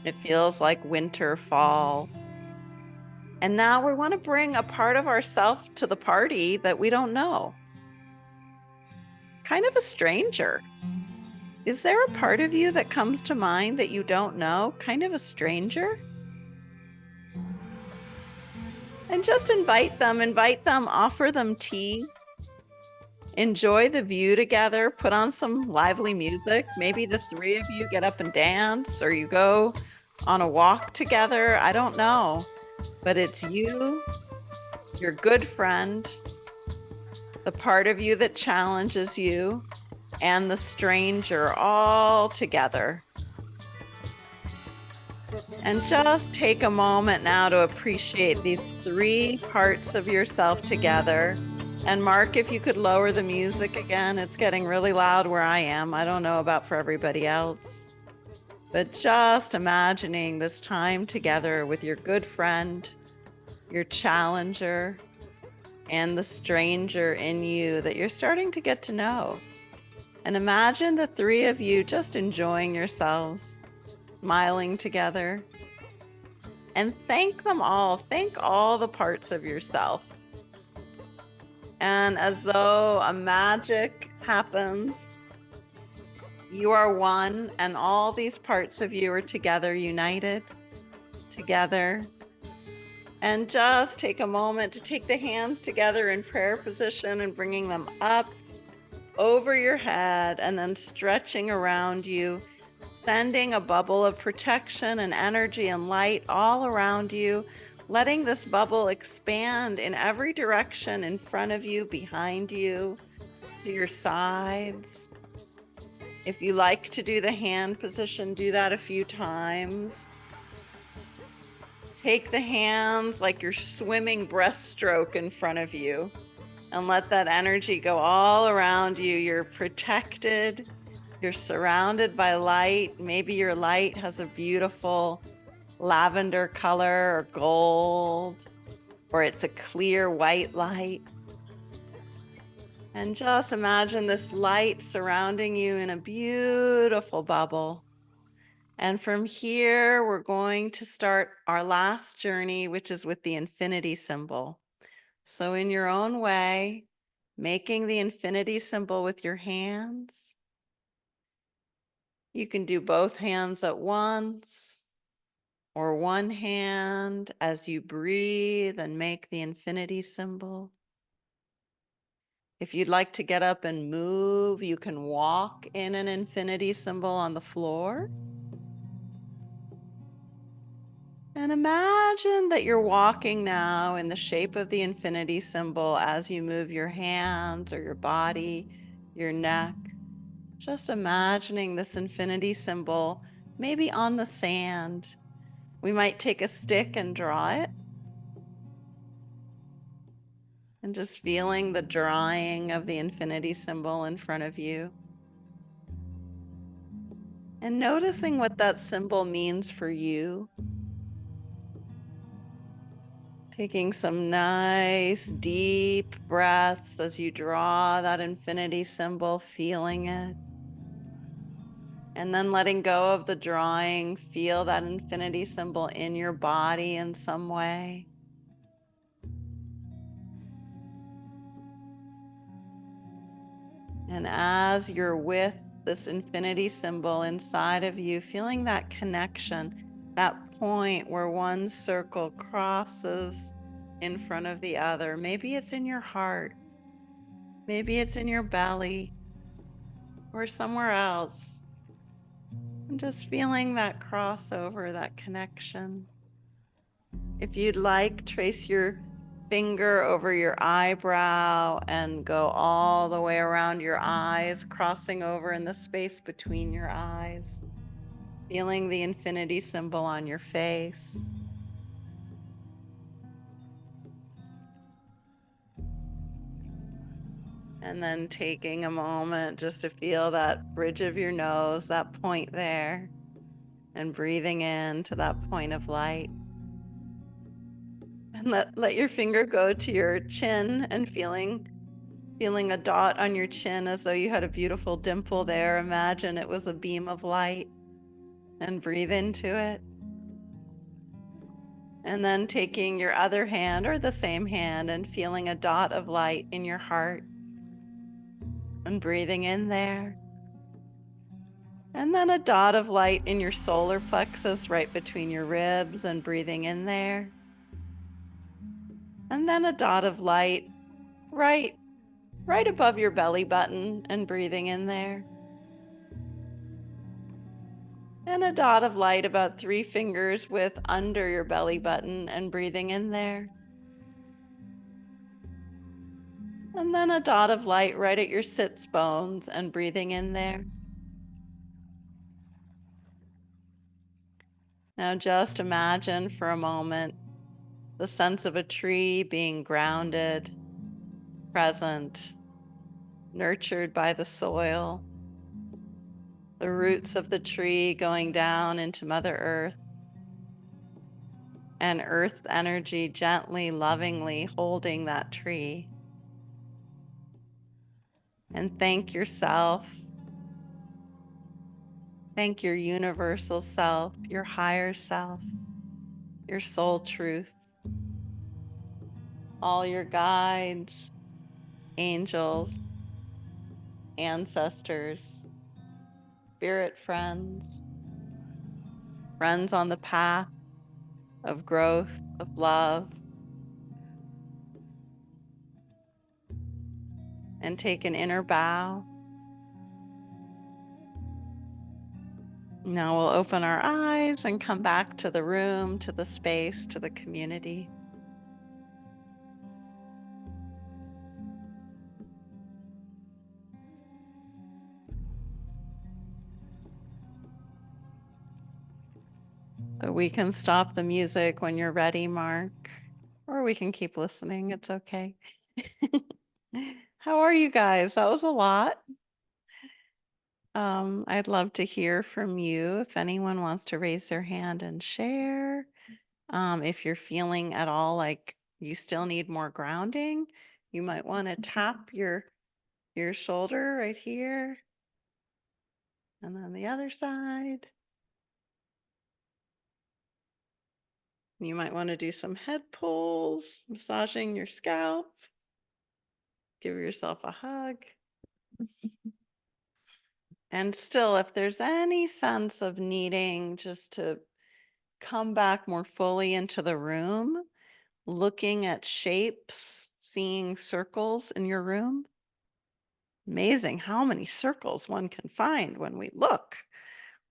It feels like winter, fall. And now we want to bring a part of ourself to the party that we don't know. Kind of a stranger. Is there a part of you that comes to mind that you don't know? Kind of a stranger? And just invite them, offer them tea. Enjoy the view together, put on some lively music. Maybe the three of you get up and dance, or you go on a walk together. I don't know. But it's you, your good friend, the part of you that challenges you, and the stranger all together. And just take a moment now to appreciate these three parts of yourself together. And Mark, if you could lower the music again, it's getting really loud where I am. I don't know about for everybody else. But just imagining this time together with your good friend, your challenger, and the stranger in you that you're starting to get to know. And imagine the three of you just enjoying yourselves, smiling together. And thank them all. Thank all the parts of yourself. And as though a magic happens, you are one, and all these parts of you are together, united, together. And just take a moment to take the hands together in prayer position and bringing them up over your head and then stretching around you, sending a bubble of protection and energy and light all around you, letting this bubble expand in every direction in front of you, behind you, to your sides. If you like to do the hand position, do that a few times. Take the hands like you're swimming breaststroke in front of you and let that energy go all around you. You're protected. You're surrounded by light. Maybe your light has a beautiful lavender color or gold, or it's a clear white light. And just imagine this light surrounding you in a beautiful bubble. And from here, we're going to start our last journey, which is with the infinity symbol. So in your own way, making the infinity symbol with your hands. You can do both hands at once, or one hand as you breathe and make the infinity symbol. If you'd like to get up and move, you can walk in an infinity symbol on the floor. And imagine that you're walking now in the shape of the infinity symbol as you move your hands or your body, your neck. Just imagining this infinity symbol, maybe on the sand. We might take a stick and draw it. And just feeling the drawing of the infinity symbol in front of you. And noticing what that symbol means for you. Taking some nice deep breaths as you draw that infinity symbol, feeling it. And then letting go of the drawing, feel that infinity symbol in your body in some way. And as you're with this infinity symbol inside of you, feeling that connection, that point where one circle crosses in front of the other. Maybe it's in your heart, maybe it's in your belly, or somewhere else. And just feeling that crossover, that connection. If you'd like, trace your finger over your eyebrow and go all the way around your eyes, crossing over in the space between your eyes, feeling the infinity symbol on your face. And then taking a moment just to feel that bridge of your nose, that point there, and breathing into that point of light. And let your finger go to your chin and feeling a dot on your chin as though you had a beautiful dimple there. Imagine it was a beam of light, and breathe into it. And then taking your other hand or the same hand and feeling a dot of light in your heart, and breathing in there. And then a dot of light in your solar plexus right between your ribs, and breathing in there. And then a dot of light right above your belly button, and breathing in there. And a dot of light about 3 fingers width under your belly button, and breathing in there. And then a dot of light right at your sits bones, and breathing in there. Now just imagine for a moment the sense of a tree being grounded, present, nurtured by the soil, the roots of the tree going down into Mother Earth, and earth energy gently, lovingly holding that tree. And thank yourself. Thank your universal self, your higher self, your soul truth, all your guides, angels, ancestors, spirit friends, friends on the path of growth, of love. And take an inner bow. Now we'll open our eyes and come back to the room, to the space, to the community. So we can stop the music when you're ready, Mark, or we can keep listening. It's okay. How are you guys? That was a lot. I'd love to hear from you if anyone wants to raise their hand and share. If you're feeling at all like you still need more grounding, you might want to tap your shoulder right here, and then the other side. You might want to do some head pulls, massaging your scalp. Give yourself a hug. And still, if there's any sense of needing just to come back more fully into the room, looking at shapes, seeing circles in your room. Amazing how many circles one can find when we look.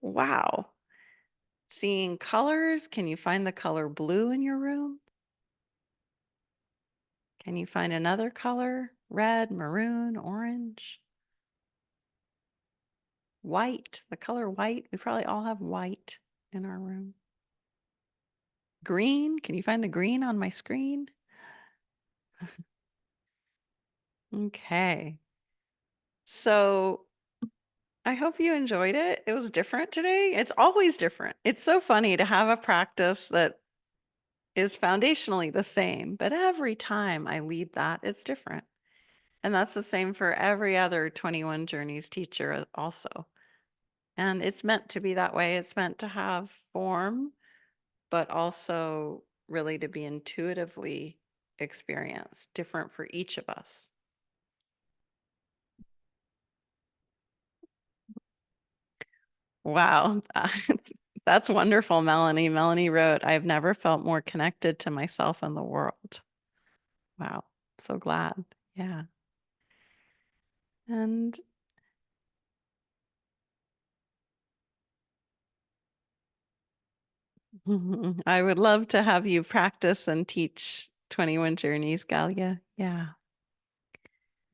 Wow. Seeing colors, can you find the color blue in your room? Can you find another color? Red, maroon, orange, white, the color white. We probably all have white in our room. Green, can you find the green on my screen? Okay. So I hope you enjoyed it. It was different today. It's always different. It's so funny to have a practice that is foundationally the same, but every time I lead that, it's different. And that's the same for every other 21 Journeys teacher also. And it's meant to be that way. It's meant to have form, but also really to be intuitively experienced, different for each of us. Wow. That's wonderful, Melanie. Melanie wrote, I've never felt more connected to myself and the world. Wow. So glad. Yeah. And I would love to have you practice and teach 21 Journeys, Galia. Yeah.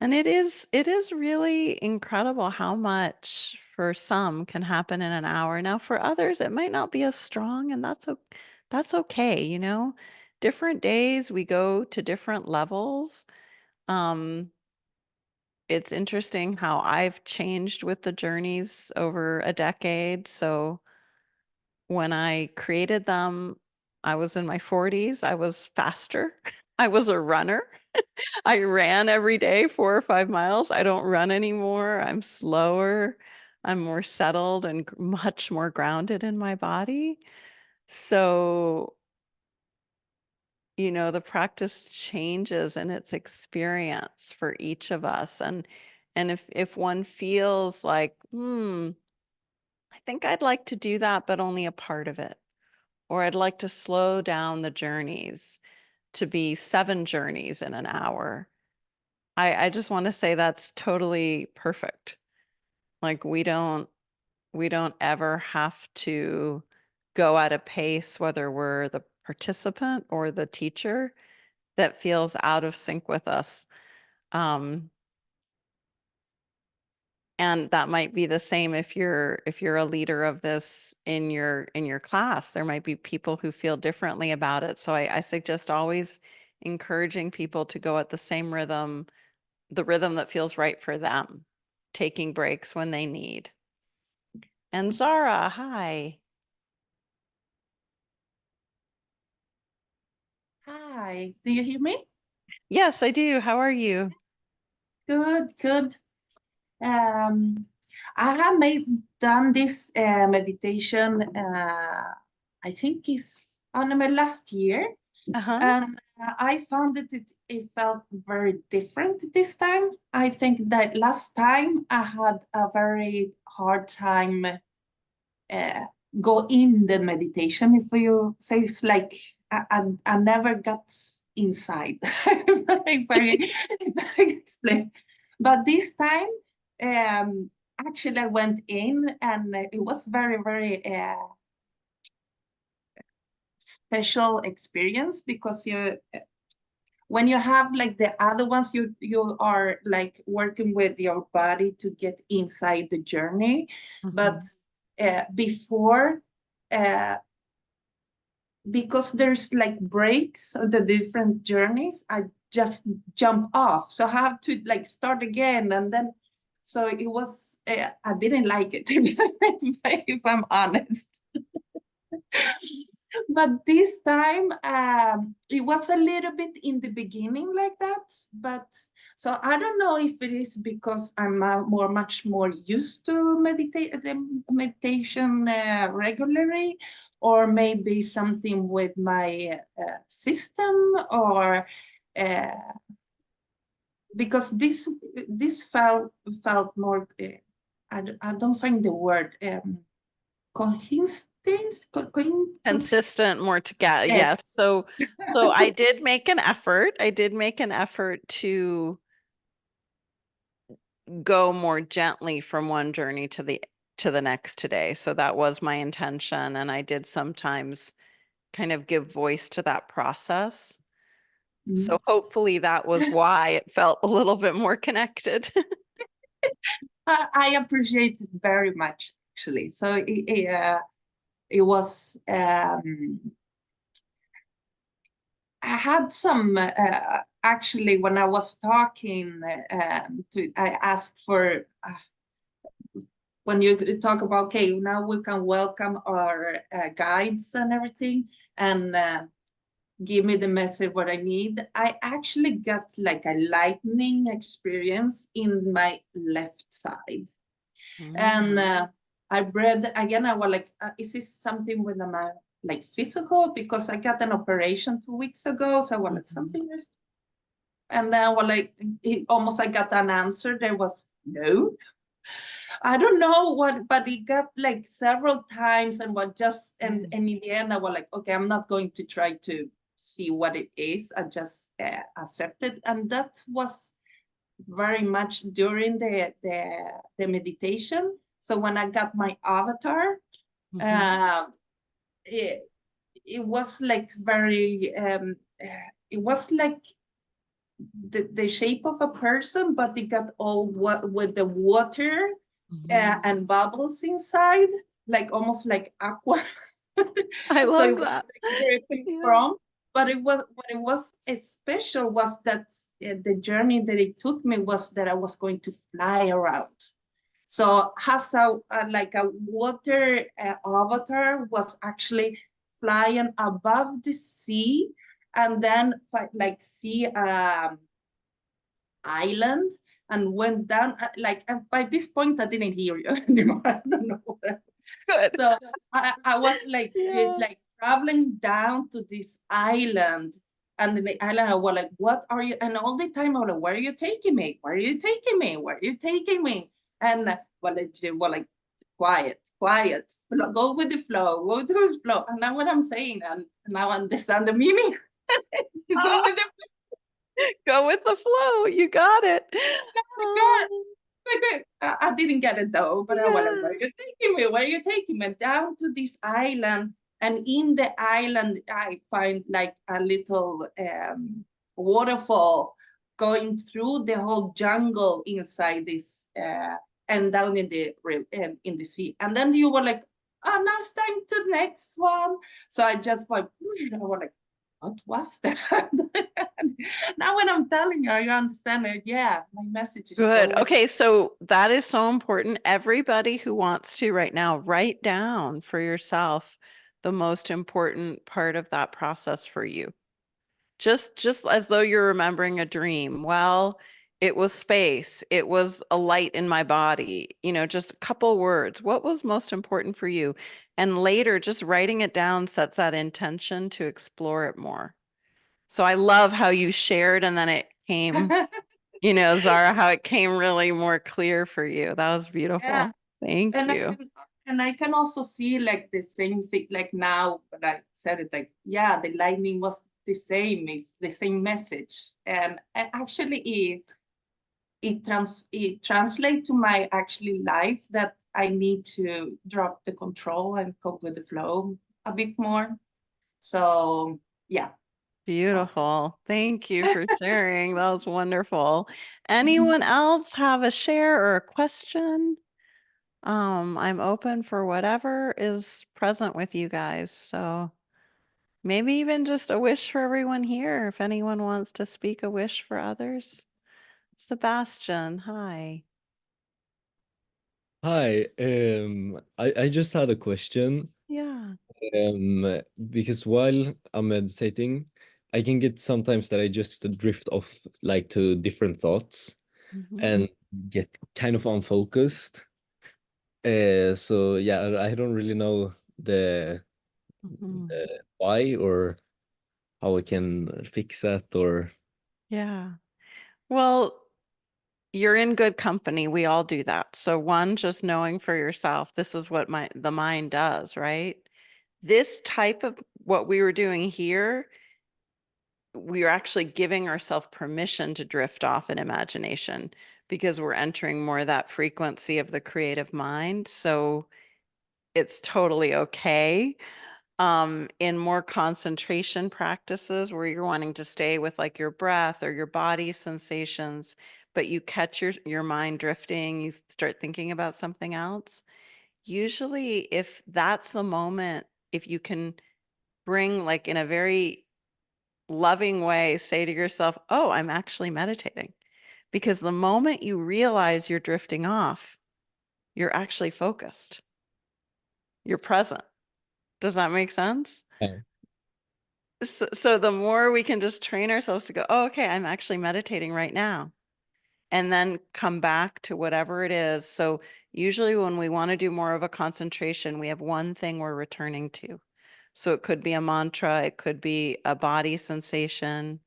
And it is really incredible how much for some can happen in an hour. Now for others it might not be as strong, and that's okay, you know. Different days we go to different levels. Um it's interesting how I've changed with the journeys over a decade. So when I created them, I was in my 40s. I was faster. I was a runner. I ran every day 4 or 5 miles. I don't run anymore. I'm slower. I'm more settled and much more grounded in my body. So, the practice changes in its experience for each of us. And if one feels like, I think I'd like to do that, but only a part of it. Or I'd like to slow down the journeys to be 7 journeys in an hour. I just want to say that's totally perfect. Like we don't ever have to go at a pace, whether we're the participant or the teacher, that feels out of sync with us. Um, and that might be the same if you're a leader of this in your class. There might be people who feel differently about it. So I suggest always encouraging people to go at the same rhythm, the rhythm that feels right for them, taking breaks when they need. And Zara, hi. Hi, do you hear me? Yes, I do. How are you? Good, good. Um, I have made done this meditation. I think is on my last year, Uh-huh. and I found that it felt very different this time. I think that last time I had a very hard time uh, go in the meditation. If you say it's like I never got inside. If I explain. But this time, actually, I went in and it was very, very special experience because when you have like the other ones, you are like working with your body to get inside the journey. But Mhm. before, uh, because there's like breaks on the different journeys, I just jump off. So I have to like start again. And then, so it was, I didn't like it, if I'm honest. But this time, it was a little bit in the beginning like that. But so I don't know if it is because I'm much more used to the meditation regularly, or maybe something with my system, or uh, because this felt more. I don't find the word. things? Consistent, more together. Yes. Yes. So I did make an effort. I did make an effort to go more gently from one journey to the next today. So that was my intention. And I did sometimes kind of give voice to that process. So hopefully that was why it felt a little bit more connected. I appreciate it very much, actually. So it was, I had some, actually, when I was talking I asked for, when you talk about, okay, now we can welcome our guides and everything, and give me the message what I need. I actually got like a lightning experience in my left side. And I read again, I was like, is this something with my like physical? Because I got an operation 2 weeks ago. So I was like, something is. And then I was like, almost I got an answer. There was no. I don't know what, but it got like several times and what just, and in the end, I was like, okay, I'm not going to try to see what it is. I just accepted. And that was very much during the meditation. So when I got my avatar, it was like very, it was like the shape of a person, but it got all with the water and bubbles inside, like almost like aqua. I So love it was that. like dripping Yeah. from. But it was what it was special was that the journey that it took me was that I was going to fly around. So has a like a water avatar was actually flying above the sea, and then like see island and went down like by this point I didn't hear you anymore. I don't know. Good. So I was like Yeah. like traveling down to this island, and in the island I was like, what are you? And all the time I was like, where are you taking me? Where are you taking me? Where are you taking me? And well, it was like quiet, quiet, go with the flow, go with the flow. And now what I'm saying, and now I understand the meaning. You go with the Go with the flow. You got it. flow. I didn't get it though, but I was like, Yeah. where are you taking me? Where are you taking me? Down to this island. And in the island, I find like a little waterfall going through the whole jungle inside this and down in the sea. And then you were like, oh, now it's time to the next one. So I just went, I was like, what was that? Now when I'm telling you, you understand it. Yeah, my message is Good. going. Okay, so that is so important. Everybody who wants to right now, write down for yourself the most important part of that process for you. Just as though you're remembering a dream. Well, it was space. It was a light in my body. Just a couple words. What was most important for you? And later, just writing it down sets that intention to explore it more. So I love how you shared and then it came, Zara, how it came really more clear for you. That was Yeah, beautiful. Thank you. and I can also see like the same thing like now, but I said it like, yeah, the lightning was the same, it's the same message. And actually it translates to my actually life that I need to drop the control and go with the flow a bit more. So yeah. Beautiful. Thank you for sharing. That was wonderful. Anyone else have a share or a question? I'm open for whatever is present with you guys. So maybe even just a wish for everyone here, if anyone wants to speak a wish for others. Sebastian, hi. Hi, I just had a question. Yeah. Because while I'm meditating, I can get sometimes that I just drift off like to different thoughts Mhm. and get kind of unfocused. So yeah, I don't really know Mhm. the why or how I can fix that or Yeah. Well, you're in good company. We all do that. So one, just knowing for yourself, this is what the mind does, right? This type of what we were doing here, we are actually giving ourselves permission to drift off in imagination because we're entering more of that frequency of the creative mind. So it's totally okay. In more concentration practices where you're wanting to stay with like your breath or your body sensations, but you catch your mind drifting, you start thinking about something else. Usually, if that's the moment, if you can bring like in a very loving way, say to yourself, oh, I'm actually meditating. Because the moment you realize you're drifting off, you're actually focused. You're present. Does that make sense? Yeah. So the more we can just train ourselves to go, oh, okay, I'm actually meditating right now. And then come back to whatever it is. So usually when we want to do more of a concentration, we have one thing we're returning to. So it could be a mantra, it could be a body sensation,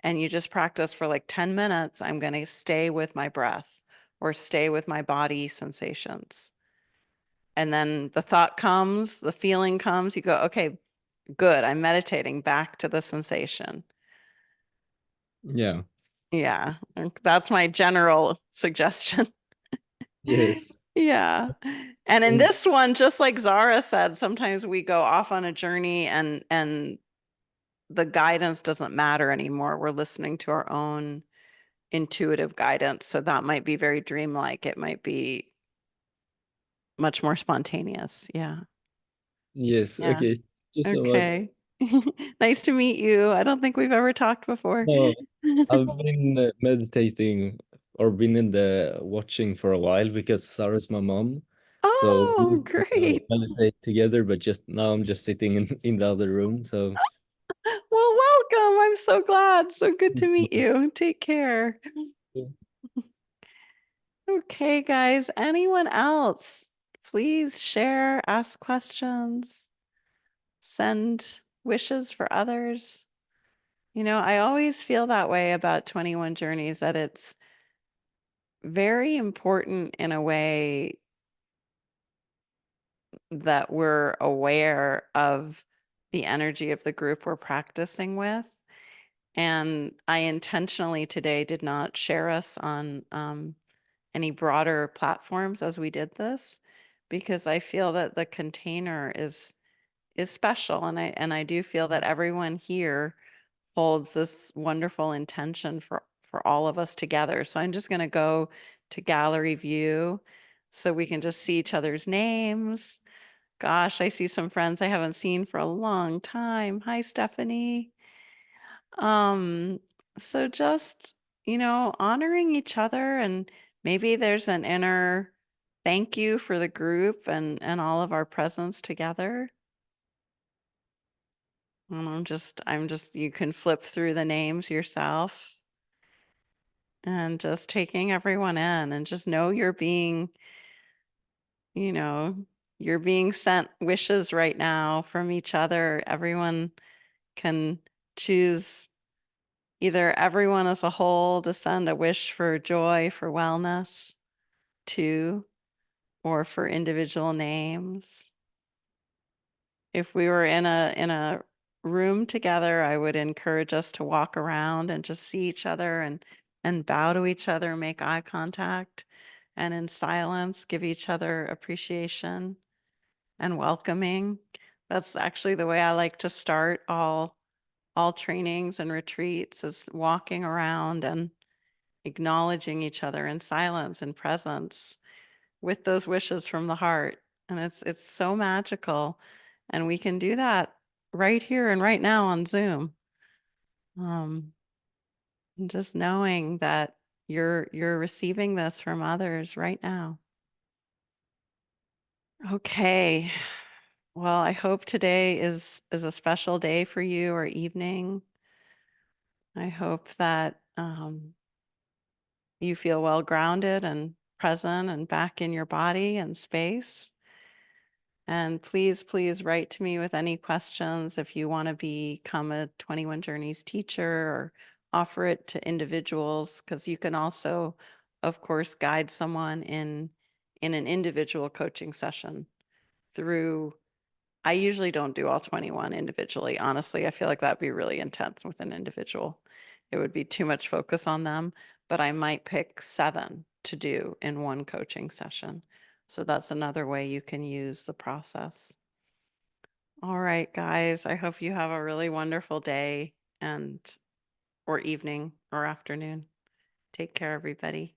and you just practice for like 10 minutes. I'm going to stay with my breath or stay with my body sensations. And then the thought comes, the feeling comes, you go, okay, good. I'm meditating back to the sensation. Yeah. Yeah, that's my general suggestion. Yes. Yeah. And in And this one, just like Zara said, sometimes we go off on a journey and the guidance doesn't matter anymore. We're listening to our own intuitive guidance. So that might be very dreamlike. It might be much more spontaneous. Yeah. yes, Yeah. okay. Thank you so much. Okay. Nice to meet you. I don't think we've ever talked before. No, I've been meditating or been in the watching for a while because Sarah's my mom. So Oh, we great. meditate together, but just now I'm just sitting in the other room. So Well, welcome. I'm so glad. So good to meet you. Take care. Okay, guys. Anyone else? Please share, ask questions, send wishes for others. I always feel that way about 21 Journeys, that it's very important in a way that we're aware of the energy of the group we're practicing with. And I intentionally today did not share us on any broader platforms as we did this, because I feel that the container is special, and I do feel that everyone here holds this wonderful intention for all of us together. So I'm just going to go to gallery view so we can just see each other's names. Gosh, I see some friends I haven't seen for a long time. Hi, Stephanie. Um, so just, honoring each other, and maybe there's an inner thank you for the group and all of our presence together. And I'm just, you can flip through the names yourself and just taking everyone in, and just know you know, you're being sent wishes right now from each other. Everyone can choose, either everyone as a whole to send a wish for joy, for wellness, too, or for individual names. If we were in a room together, I would encourage us to walk around and just see each other and bow to each other, make eye contact, and in silence give each other appreciation and welcoming. That's actually the way I like to start all trainings and retreats, is walking around and acknowledging each other in silence and presence with those wishes from the heart. And it's so magical. And we can do that right here and right now on Zoom. And just knowing that you're receiving this from others right now. Okay. Well, I hope today is a special day for you, or evening. I hope that you feel well grounded and present and back in your body and space. And please, please write to me with any questions if you want to become a 21 Journeys teacher, or offer it to individuals, because you can also, of course, guide someone in an individual coaching session through I usually don't do all 21 individually. Honestly, I feel like that'd be really intense with an individual. It would be too much focus on them, but I might pick 7 to do in one coaching session. So that's another way you can use the process. All right, guys, I hope you have a really wonderful day and or evening or afternoon. Take care, everybody.